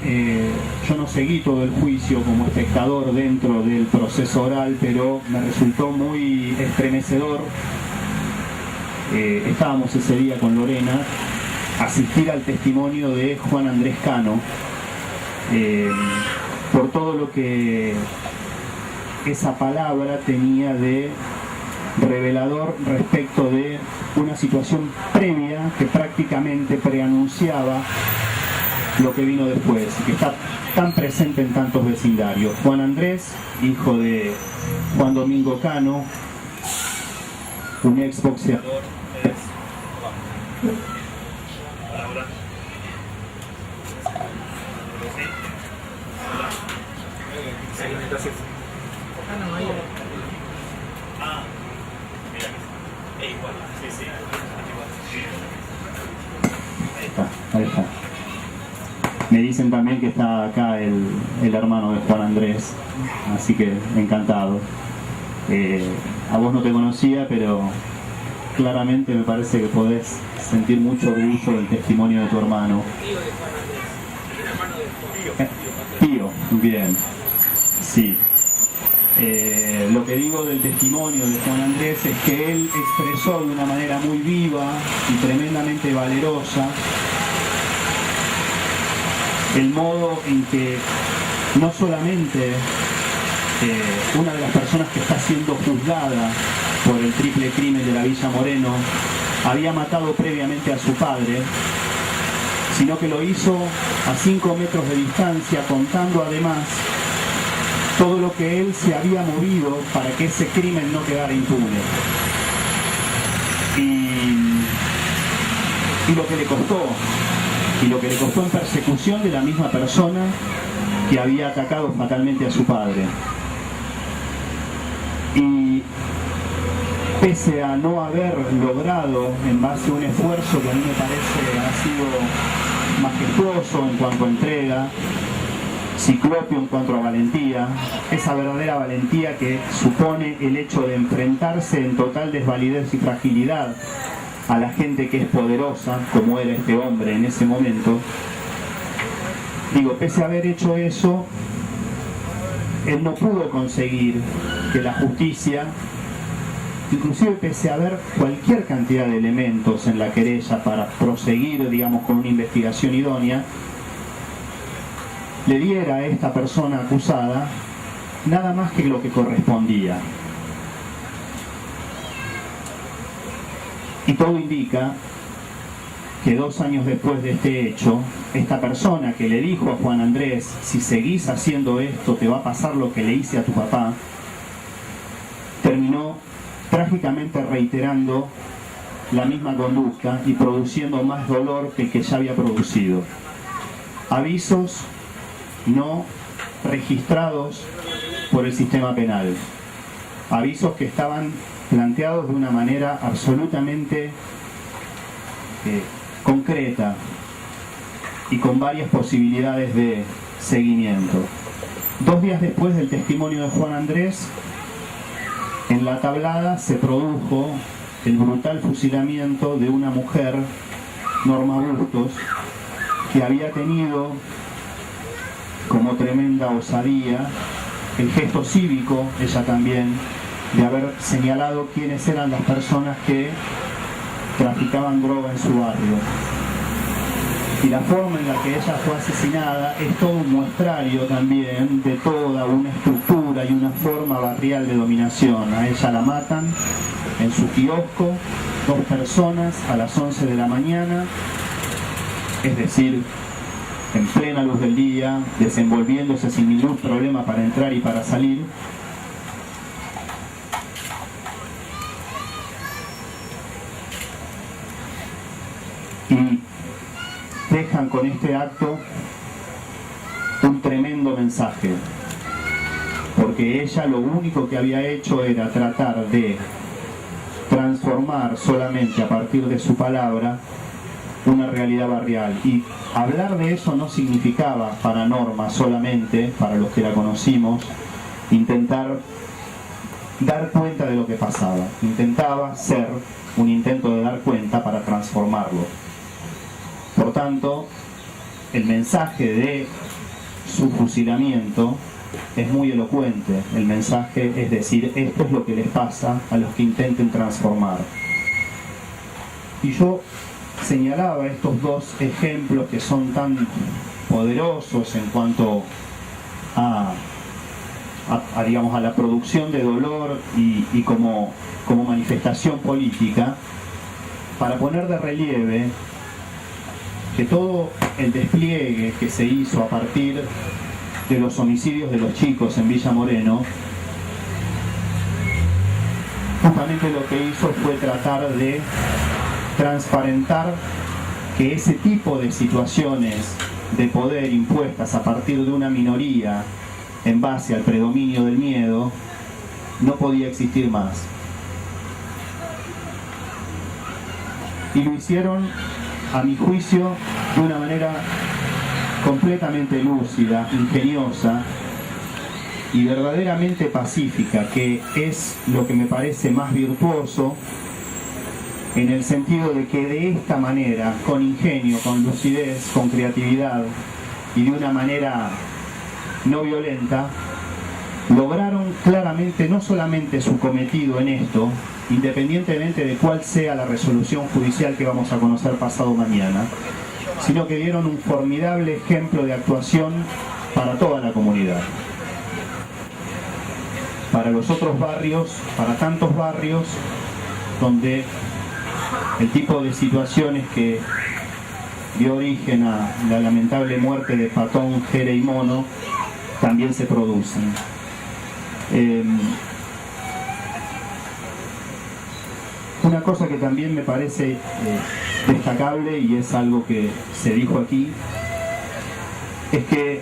yo no seguí todo el juicio como espectador dentro del proceso oral, pero me resultó muy estremecedor. Estábamos ese día con Lorena, asistir al testimonio de Juan Andrés Cano, por todo lo que esa palabra tenía de revelador respecto de una situación previa que prácticamente preanunciaba lo que vino después y que está tan presente en tantos vecindarios. Juan Andrés, hijo de Juan Domingo Cano, un exboxeador. Ahí está. Me dicen también que está acá el hermano de Juan Andrés, así que encantado. A vos no te conocía, pero claramente me parece que podés sentir mucho orgullo del testimonio de tu hermano. Tío, bien. Sí. Lo que digo del testimonio de Juan Andrés es que él expresó de una manera muy viva y tremendamente valerosa el modo en que no solamente una de las personas que está siendo juzgada por el triple crimen de la Villa Moreno había matado previamente a su padre, sino que lo hizo a 5 metros de distancia, contando además todo lo que él se había movido para que ese crimen no quedara impune. Y lo que le costó, en persecución de la misma persona que había atacado fatalmente a su padre. Y pese a no haber logrado, en base a un esfuerzo que a mí me parece ha sido majestuoso en cuanto a entrega, ciclópeo en cuanto a valentía, esa verdadera valentía que supone el hecho de enfrentarse en total desvalidez y fragilidad a la gente que es poderosa, como era este hombre en ese momento. Digo, pese a haber hecho eso, él no pudo conseguir que la justicia, inclusive pese a haber cualquier cantidad de elementos en la querella para proseguir, digamos, con una investigación idónea, le diera a esta persona acusada nada más que lo que correspondía. Y todo indica que 2 años después de este hecho, esta persona que le dijo a Juan Andrés, si seguís haciendo esto te va a pasar lo que le hice a tu papá, terminó trágicamente reiterando la misma conducta y produciendo más dolor que el que ya había producido. Avisos no registrados por el sistema penal, avisos que estaban planteados de una manera absolutamente concreta y con varias posibilidades de seguimiento. 2 días después del testimonio de Juan Andrés, en La Tablada se produjo el brutal fusilamiento de una mujer, Norma Bustos, que había tenido como tremenda osadía el gesto cívico, ella también, de haber señalado quiénes eran las personas que traficaban droga en su barrio. Y la forma en la que ella fue asesinada es todo un muestrario también de toda una estructura y una forma barrial de dominación. A ella la matan en su kiosco, 2 personas a las 11 de la mañana, es decir, en plena luz del día, desenvolviéndose sin ningún problema para entrar y para salir. Y dejan con este acto un tremendo mensaje, porque ella lo único que había hecho era tratar de transformar solamente a partir de su palabra una realidad barrial. Y hablar de eso no significaba para Norma solamente, para los que la conocimos, intentar dar cuenta de lo que pasaba. Intentaba ser un intento de dar cuenta para transformarlo. Por tanto, el mensaje de su fusilamiento es muy elocuente. El mensaje es decir, esto es lo que les pasa a los que intenten transformar. Y yo señalaba estos 2 ejemplos que son tan poderosos en cuanto digamos, a la producción de dolor y como manifestación política, para poner de relieve que todo el despliegue que se hizo a partir de los homicidios de los chicos en Villa Moreno, justamente lo que hizo fue tratar de transparentar que ese tipo de situaciones de poder impuestas a partir de una minoría en base al predominio del miedo no podía existir más. Y lo hicieron, a mi juicio, de una manera completamente lúcida, ingeniosa y verdaderamente pacífica, que es lo que me parece más virtuoso, en el sentido de que de esta manera, con ingenio, con lucidez, con creatividad y de una manera no violenta, lograron claramente no solamente su cometido en esto, independientemente de cuál sea la resolución judicial que vamos a conocer pasado mañana, sino que dieron un formidable ejemplo de actuación para toda la comunidad, para los otros barrios, para tantos barrios donde el tipo de situaciones que dio origen a la lamentable muerte de Patón, Jere y Mono también se producen. Una cosa que también me parece destacable, y es algo que se dijo aquí, es que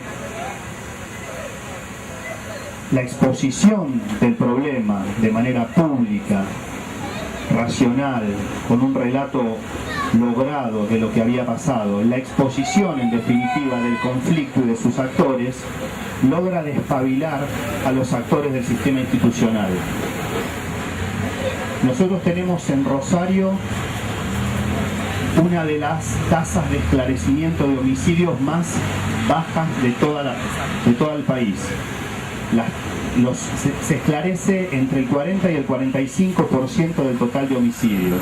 la exposición del problema de manera pública, racional, con un relato logrado de lo que había pasado, la exposición en definitiva del conflicto y de sus actores, logra despabilar a los actores del sistema institucional. Nosotros tenemos en Rosario una de las tasas de esclarecimiento de homicidios más bajas de todo el país. Se esclarece entre el 40 y el 45% del total de homicidios.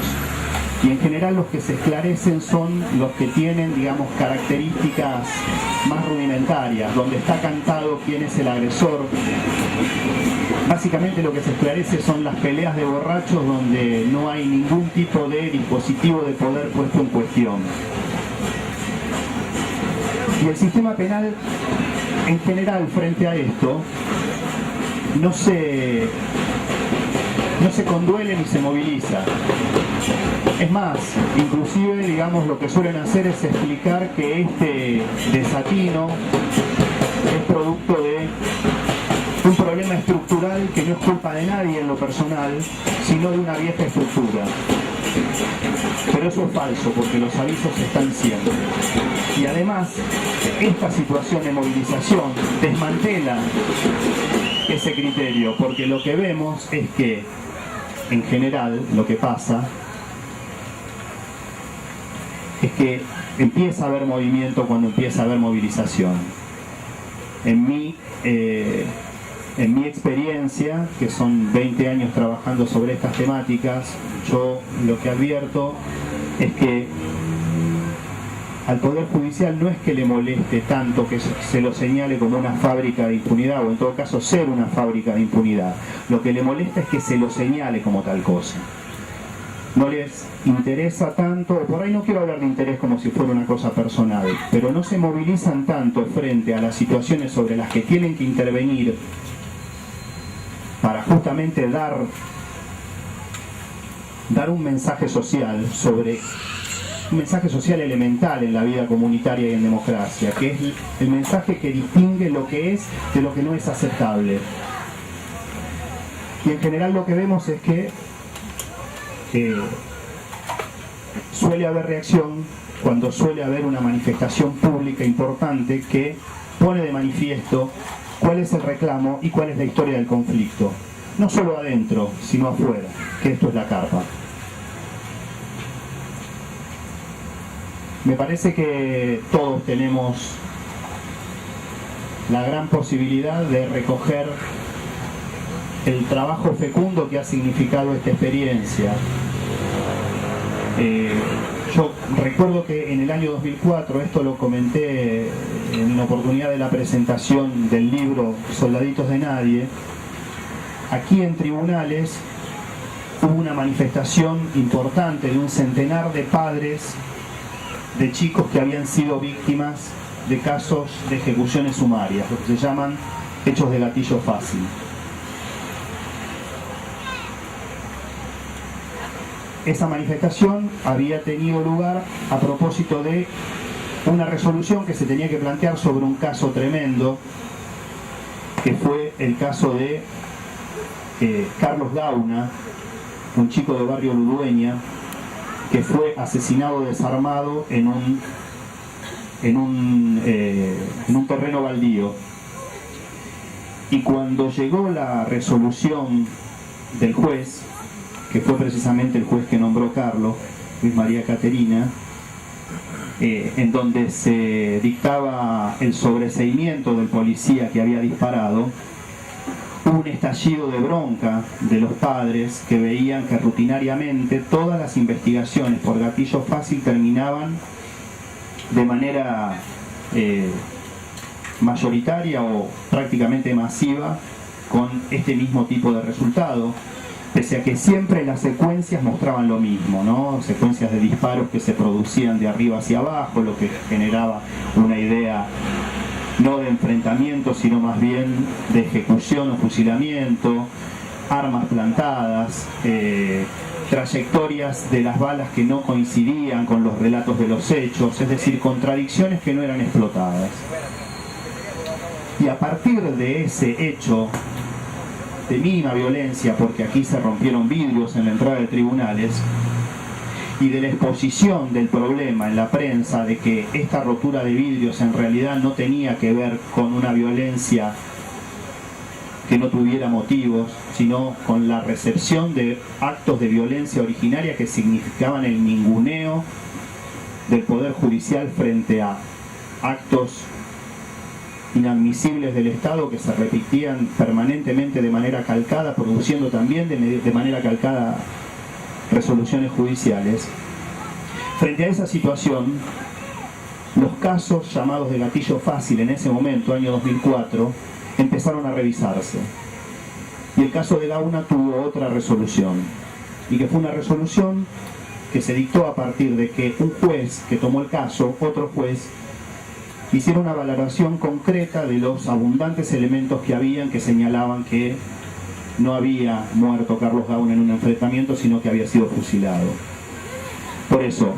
Y en general los que se esclarecen son los que tienen, digamos, características más rudimentarias, donde está cantado quién es el agresor. Básicamente lo que se esclarece son las peleas de borrachos donde no hay ningún tipo de dispositivo de poder puesto en cuestión. Y el sistema penal en general frente a esto no se conduele ni se moviliza. Es más, inclusive, digamos, lo que suelen hacer es explicar que este desatino es producto de un problema estructural que no es culpa de nadie en lo personal, sino de una vieja estructura. Pero eso es falso, porque los avisos están siempre. Y además, esta situación de movilización desmantela ese criterio, porque lo que vemos es que, en general, lo que pasa es que empieza a haber movimiento cuando empieza a haber movilización. En mi experiencia, que son 20 años trabajando sobre estas temáticas, yo lo que advierto es que al Poder Judicial no es que le moleste tanto que se lo señale como una fábrica de impunidad, o en todo caso ser una fábrica de impunidad. Lo que le molesta es que se lo señale como tal cosa. no les interesa tanto, o por ahí no quiero hablar de interés como si fuera una cosa personal, pero no se movilizan tanto frente a las situaciones sobre las que tienen que intervenir para justamente dar un mensaje social un mensaje social elemental en la vida comunitaria y en democracia, que es el mensaje que distingue lo que es de lo que no es aceptable. Y en general lo que vemos es que suele haber reacción cuando suele haber una manifestación pública importante que pone de manifiesto cuál es el reclamo y cuál es la historia del conflicto. No solo adentro, sino afuera, que esto es la carpa. Me parece que todos tenemos la gran posibilidad de recoger el trabajo fecundo que ha significado esta experiencia. Yo recuerdo que en el año 2004, esto lo comenté en la oportunidad de la presentación del libro Soldaditos de Nadie, aquí en Tribunales hubo una manifestación importante de un centenar de padres de chicos que habían sido víctimas de casos de ejecuciones sumarias, lo que se llaman hechos de gatillo fácil. Esa manifestación había tenido lugar a propósito de una resolución que se tenía que plantear sobre un caso tremendo, que fue el caso de Carlos Gauna, un chico de barrio Ludueña, que fue asesinado desarmado en un terreno baldío. Y cuando llegó la resolución del juez, que fue precisamente el juez que nombró Carlos, Luis María Caterina, en donde se dictaba el sobreseimiento del policía que había disparado, hubo un estallido de bronca de los padres que veían que rutinariamente todas las investigaciones por gatillo fácil terminaban de manera mayoritaria o prácticamente masiva con este mismo tipo de resultado, pese a que siempre las secuencias mostraban lo mismo, ¿no? Secuencias de disparos que se producían de arriba hacia abajo, lo que generaba una idea no de enfrentamiento, sino más bien de ejecución o fusilamiento, armas plantadas, trayectorias de las balas que no coincidían con los relatos de los hechos, es decir, contradicciones que no eran explotadas. Y a partir de ese hecho de mínima violencia, porque aquí se rompieron vidrios en la entrada de tribunales, y de la exposición del problema en la prensa de que esta rotura de vidrios en realidad no tenía que ver con una violencia que no tuviera motivos, sino con la recepción de actos de violencia originaria que significaban el ninguneo del Poder Judicial frente a actos inadmisibles del Estado que se repetían permanentemente de manera calcada, produciendo también de manera calcada resoluciones judiciales. Frente a esa situación, los casos llamados de gatillo fácil en ese momento, año 2004, empezaron a revisarse. Y el caso de Gauna tuvo otra resolución, y que fue una resolución que se dictó a partir de que un juez que tomó el caso, otro juez, hiciera una valoración concreta de los abundantes elementos que habían que señalaban que no había muerto Carlos Gauna en un enfrentamiento, sino que había sido fusilado. Por eso,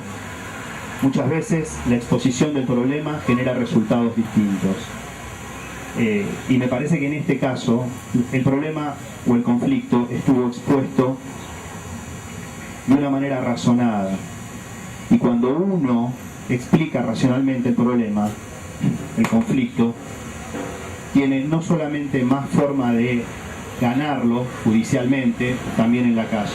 muchas veces la exposición del problema genera resultados distintos. Y me parece que en este caso, el problema o el conflicto estuvo expuesto de una manera razonada. Y cuando uno explica racionalmente el problema, el conflicto, tiene no solamente más forma de ganarlo judicialmente, también en la calle,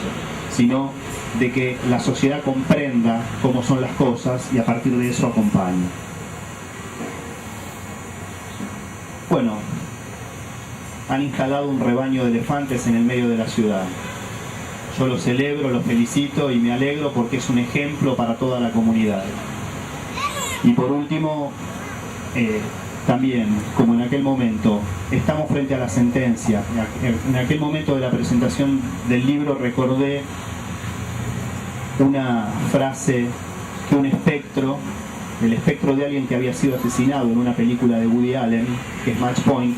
sino de que la sociedad comprenda cómo son las cosas y a partir de eso acompañe. Bueno, han instalado un rebaño de elefantes en el medio de la ciudad. Yo lo celebro, lo felicito y me alegro porque es un ejemplo para toda la comunidad. Y por último, también, como en aquel momento, estamos frente a la sentencia. En aquel momento de la presentación del libro recordé una frase que un espectro, el espectro de alguien que había sido asesinado en una película de Woody Allen, que es Match Point,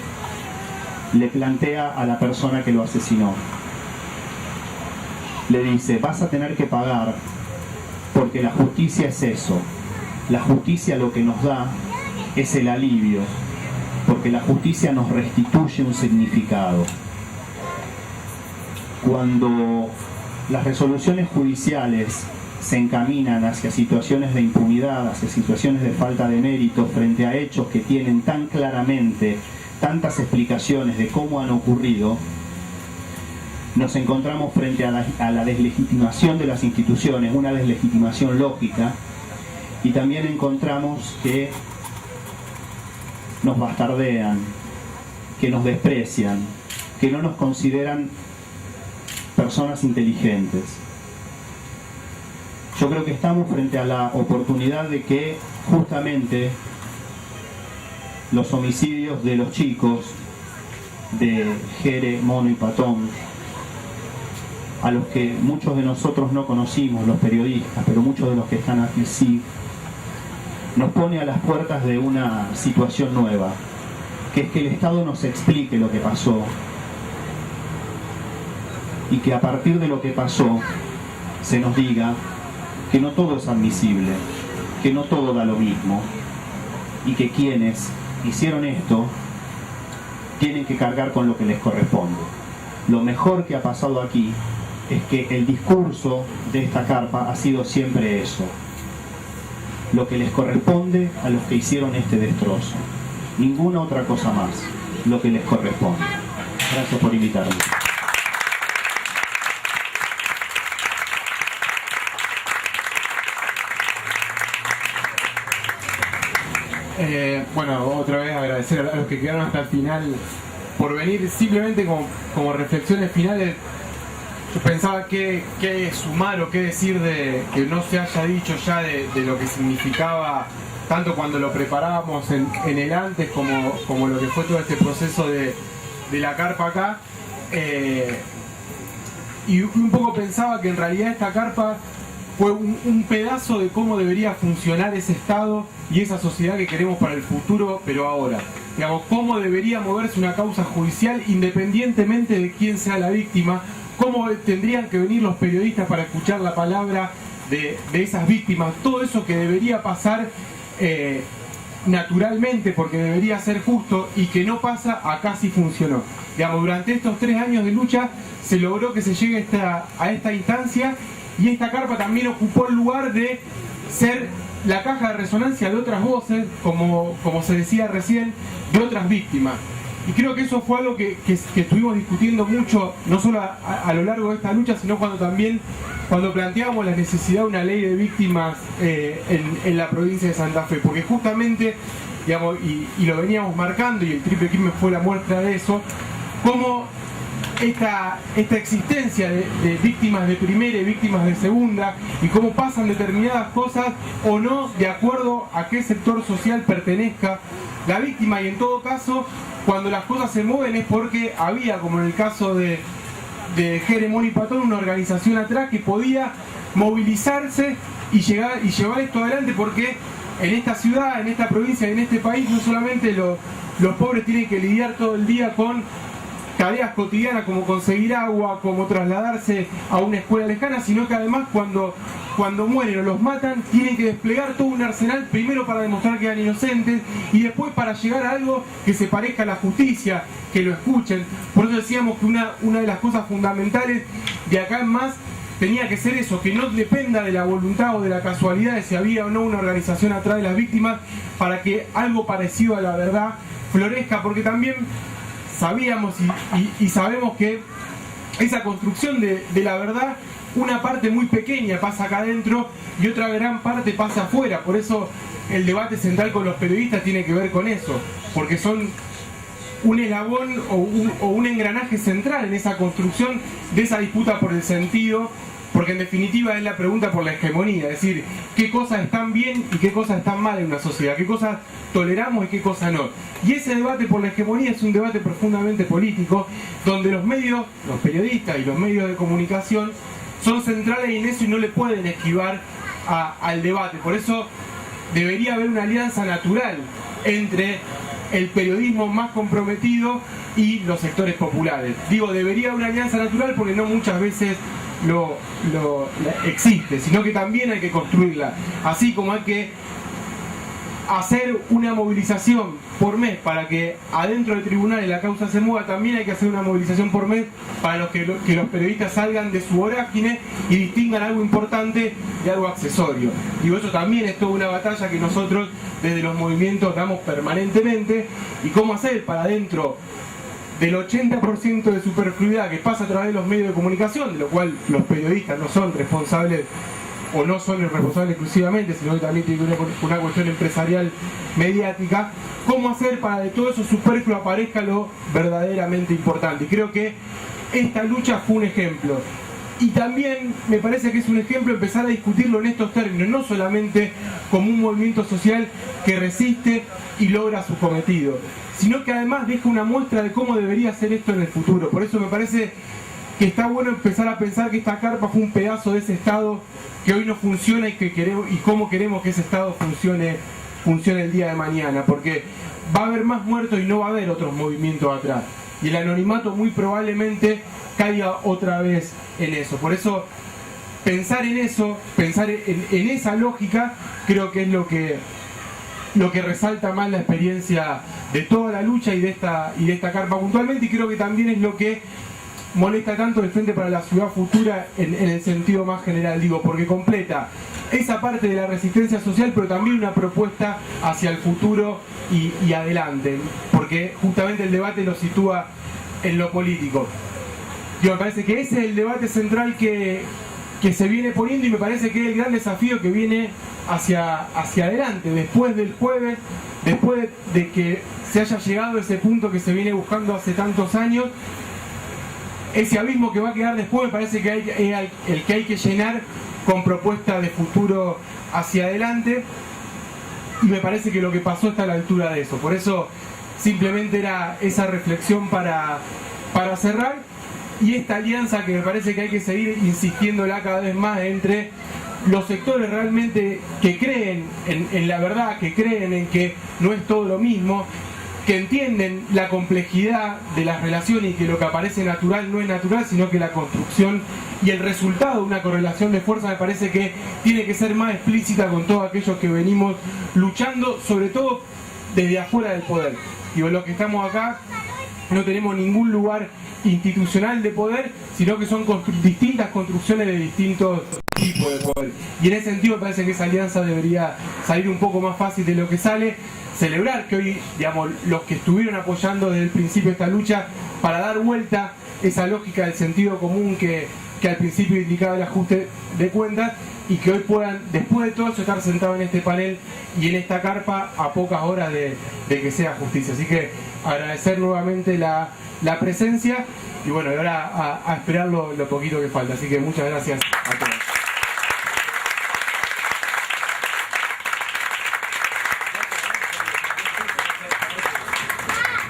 le plantea a la persona que lo asesinó. Le dice, vas a tener que pagar porque la justicia es eso. La justicia lo que nos da es el alivio, porque la justicia nos restituye un significado. Cuando las resoluciones judiciales se encaminan hacia situaciones de impunidad, hacia situaciones de falta de mérito, frente a hechos que tienen tan claramente tantas explicaciones de cómo han ocurrido, nos encontramos frente a la deslegitimación de las instituciones, una deslegitimación lógica, y también encontramos que nos bastardean, que nos desprecian, que no nos consideran personas inteligentes. Yo creo que estamos frente a la oportunidad de que justamente los homicidios de los chicos, de Jere, Mono y Patón, a los que muchos de nosotros no conocimos, los periodistas, pero muchos de los que están aquí sí, nos pone a las puertas de una situación nueva, que es que el Estado nos explique lo que pasó y que a partir de lo que pasó se nos diga que no todo es admisible, que no todo da lo mismo y que quienes hicieron esto tienen que cargar con lo que les corresponde. Lo mejor que ha pasado aquí es que el discurso de esta carpa ha sido siempre eso: lo que les corresponde a los que hicieron este destrozo. Ninguna otra cosa más, lo que les corresponde. Gracias por invitarme. Bueno, otra vez agradecer a los que quedaron hasta el final por venir. Simplemente como reflexiones finales, yo pensaba qué sumar o qué decir de que no se haya dicho ya de lo que significaba, tanto cuando lo preparábamos en el antes como lo que fue todo este proceso de la carpa acá. Y un poco pensaba que en realidad esta carpa fue un pedazo de cómo debería funcionar ese Estado y esa sociedad que queremos para el futuro, pero ahora. Digamos, cómo debería moverse una causa judicial independientemente de quién sea la víctima, cómo tendrían que venir los periodistas para escuchar la palabra de esas víctimas, todo eso que debería pasar naturalmente, porque debería ser justo y que no pasa, acá sí funcionó. Digamos, durante estos 3 años de lucha se logró que se llegue a esta instancia, y esta carpa también ocupó el lugar de ser la caja de resonancia de otras voces, como se decía recién, de otras víctimas. Y creo que eso fue algo que estuvimos discutiendo mucho, no solo a lo largo de esta lucha, sino cuando planteábamos la necesidad de una ley de víctimas en la provincia de Santa Fe, porque justamente, digamos, y lo veníamos marcando, y el triple crimen fue la muestra de eso, cómo esta existencia de víctimas de primera y víctimas de segunda, y cómo pasan determinadas cosas o no de acuerdo a qué sector social pertenezca la víctima, y en todo caso cuando las cosas se mueven es porque había, como en el caso de Jere, Mono y Patón, una organización atrás que podía movilizarse y llevar esto adelante, porque en esta ciudad, en esta provincia y en este país no solamente los pobres tienen que lidiar todo el día con tareas cotidianas como conseguir agua, como trasladarse a una escuela lejana, sino que además cuando mueren o los matan tienen que desplegar todo un arsenal, primero para demostrar que eran inocentes y después para llegar a algo que se parezca a la justicia, que lo escuchen. Por eso decíamos que una de las cosas fundamentales de acá en más tenía que ser eso, que no dependa de la voluntad o de la casualidad de si había o no una organización atrás de las víctimas para que algo parecido a la verdad florezca, porque también sabíamos y sabemos que esa construcción de la verdad, una parte muy pequeña pasa acá adentro y otra gran parte pasa afuera. Por eso el debate central con los periodistas tiene que ver con eso, porque son un eslabón o un engranaje central en esa construcción de esa disputa por el sentido, porque en definitiva es la pregunta por la hegemonía, es decir, qué cosas están bien y qué cosas están mal en una sociedad, qué cosas toleramos y qué cosas no. Y ese debate por la hegemonía es un debate profundamente político, donde los medios, los periodistas y los medios de comunicación son centrales en eso y no le pueden esquivar al debate. Por eso debería haber una alianza natural entre el periodismo más comprometido y los sectores populares. Digo, debería haber una alianza natural porque no muchas veces existe, sino que también hay que construirla. Así como hay que hacer una movilización por mes para que adentro del tribunal la causa se mueva, también hay que hacer una movilización por mes para que los periodistas salgan de su vorágine y distingan algo importante de algo accesorio. Digo, eso también es toda una batalla que nosotros desde los movimientos damos permanentemente. Y cómo hacer para dentro del 80% de superfluidad que pasa a través de los medios de comunicación, de lo cual los periodistas no son responsables o no son el responsable exclusivamente, sino que también tiene una cuestión empresarial mediática, cómo hacer para de todo eso superfluo aparezca lo verdaderamente importante. Y creo que esta lucha fue un ejemplo. Y también me parece que es un ejemplo empezar a discutirlo en estos términos, no solamente como un movimiento social que resiste y logra su cometido, sino que además deja una muestra de cómo debería ser esto en el futuro. Por eso me parece que está bueno empezar a pensar que esta carpa fue un pedazo de ese Estado que hoy no funciona y cómo queremos que ese Estado funcione el día de mañana, porque va a haber más muertos y no va a haber otros movimientos atrás. Y el anonimato muy probablemente caiga otra vez en eso. Por eso, pensar en eso, pensar en esa lógica, creo que es lo que resalta más la experiencia de toda la lucha y de esta carpa puntualmente, y creo que también es lo que molesta tanto el Frente para la Ciudad Futura en el sentido más general, digo, porque completa esa parte de la resistencia social, pero también una propuesta hacia el futuro y adelante, porque justamente el debate lo sitúa en lo político. Yo me parece que ese es el debate central que se viene poniendo, y me parece que es el gran desafío que viene hacia adelante, después del jueves, después de que se haya llegado a ese punto que se viene buscando hace tantos años. Ese abismo que va a quedar después me parece que es el que hay que llenar con propuestas de futuro hacia adelante, y me parece que lo que pasó está a la altura de eso. Por eso simplemente era esa reflexión para cerrar, y esta alianza que me parece que hay que seguir insistiéndola cada vez más entre los sectores realmente que creen en la verdad, que creen en que no es todo lo mismo, que entienden la complejidad de las relaciones y que lo que aparece natural no es natural, sino que la construcción y el resultado de una correlación de fuerza me parece que tiene que ser más explícita con todos aquellos que venimos luchando, sobre todo desde afuera del poder. Digo, los que estamos acá no tenemos ningún lugar institucional de poder, sino que son distintas construcciones de distintos tipos de poder. Y en ese sentido me parece que esa alianza debería salir un poco más fácil de lo que sale. Celebrar que hoy, digamos, los que estuvieron apoyando desde el principio esta lucha para dar vuelta esa lógica del sentido común que al principio indicaba el ajuste de cuentas, y que hoy puedan, después de todo eso, estar sentados en este panel y en esta carpa a pocas horas de que sea justicia. Así que agradecer nuevamente la presencia, y bueno, y ahora a esperar lo poquito que falta. Así que muchas gracias a todos.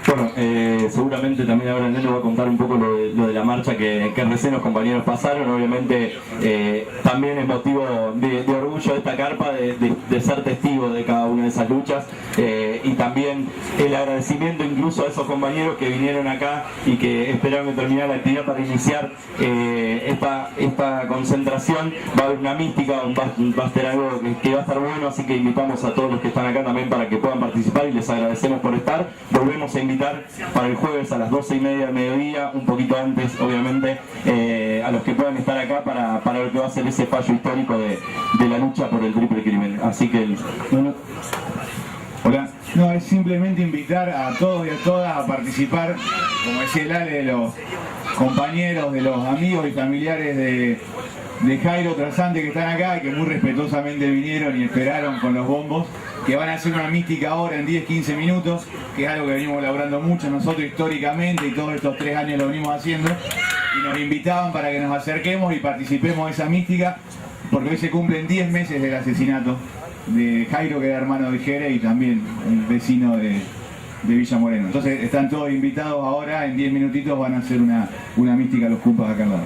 Bueno, seguramente también ahora Nelo va a contar un poco lo de la marcha que recién los compañeros pasaron. Obviamente también es motivo de orgullo de esta carpa de ser testigo de cada una de esas luchas, y también el agradecimiento incluso a esos compañeros que vinieron acá y que esperaron que terminara la actividad para iniciar esta concentración. Va a haber una mística, va a ser algo que va a estar bueno, así que invitamos a todos los que están acá también para que puedan participar, y les agradecemos por estar. Volvemos a invitar para el jueves a las 12:30 del mediodía, un poquito antes obviamente, a los que puedan estar acá para lo que va a ser ese fallo histórico de la lucha por el triple crimen. Así que hola, no, es simplemente invitar a todos y a todas a participar, como decía el Ale, de los compañeros, de los amigos y familiares de Jairo Trasante que están acá y que muy respetuosamente vinieron y esperaron con los bombos, que van a hacer una mística ahora en 10-15 minutos, que es algo que venimos laburando mucho nosotros históricamente, y todos estos 3 años lo venimos haciendo, y nos invitaban para que nos acerquemos y participemos de esa mística, porque hoy se cumplen 10 meses del asesinato de Jairo, que era hermano de Jere y también un vecino de Villa Moreno. Entonces están todos invitados ahora, en 10 minutitos van a hacer una mística los cumpas acá al lado.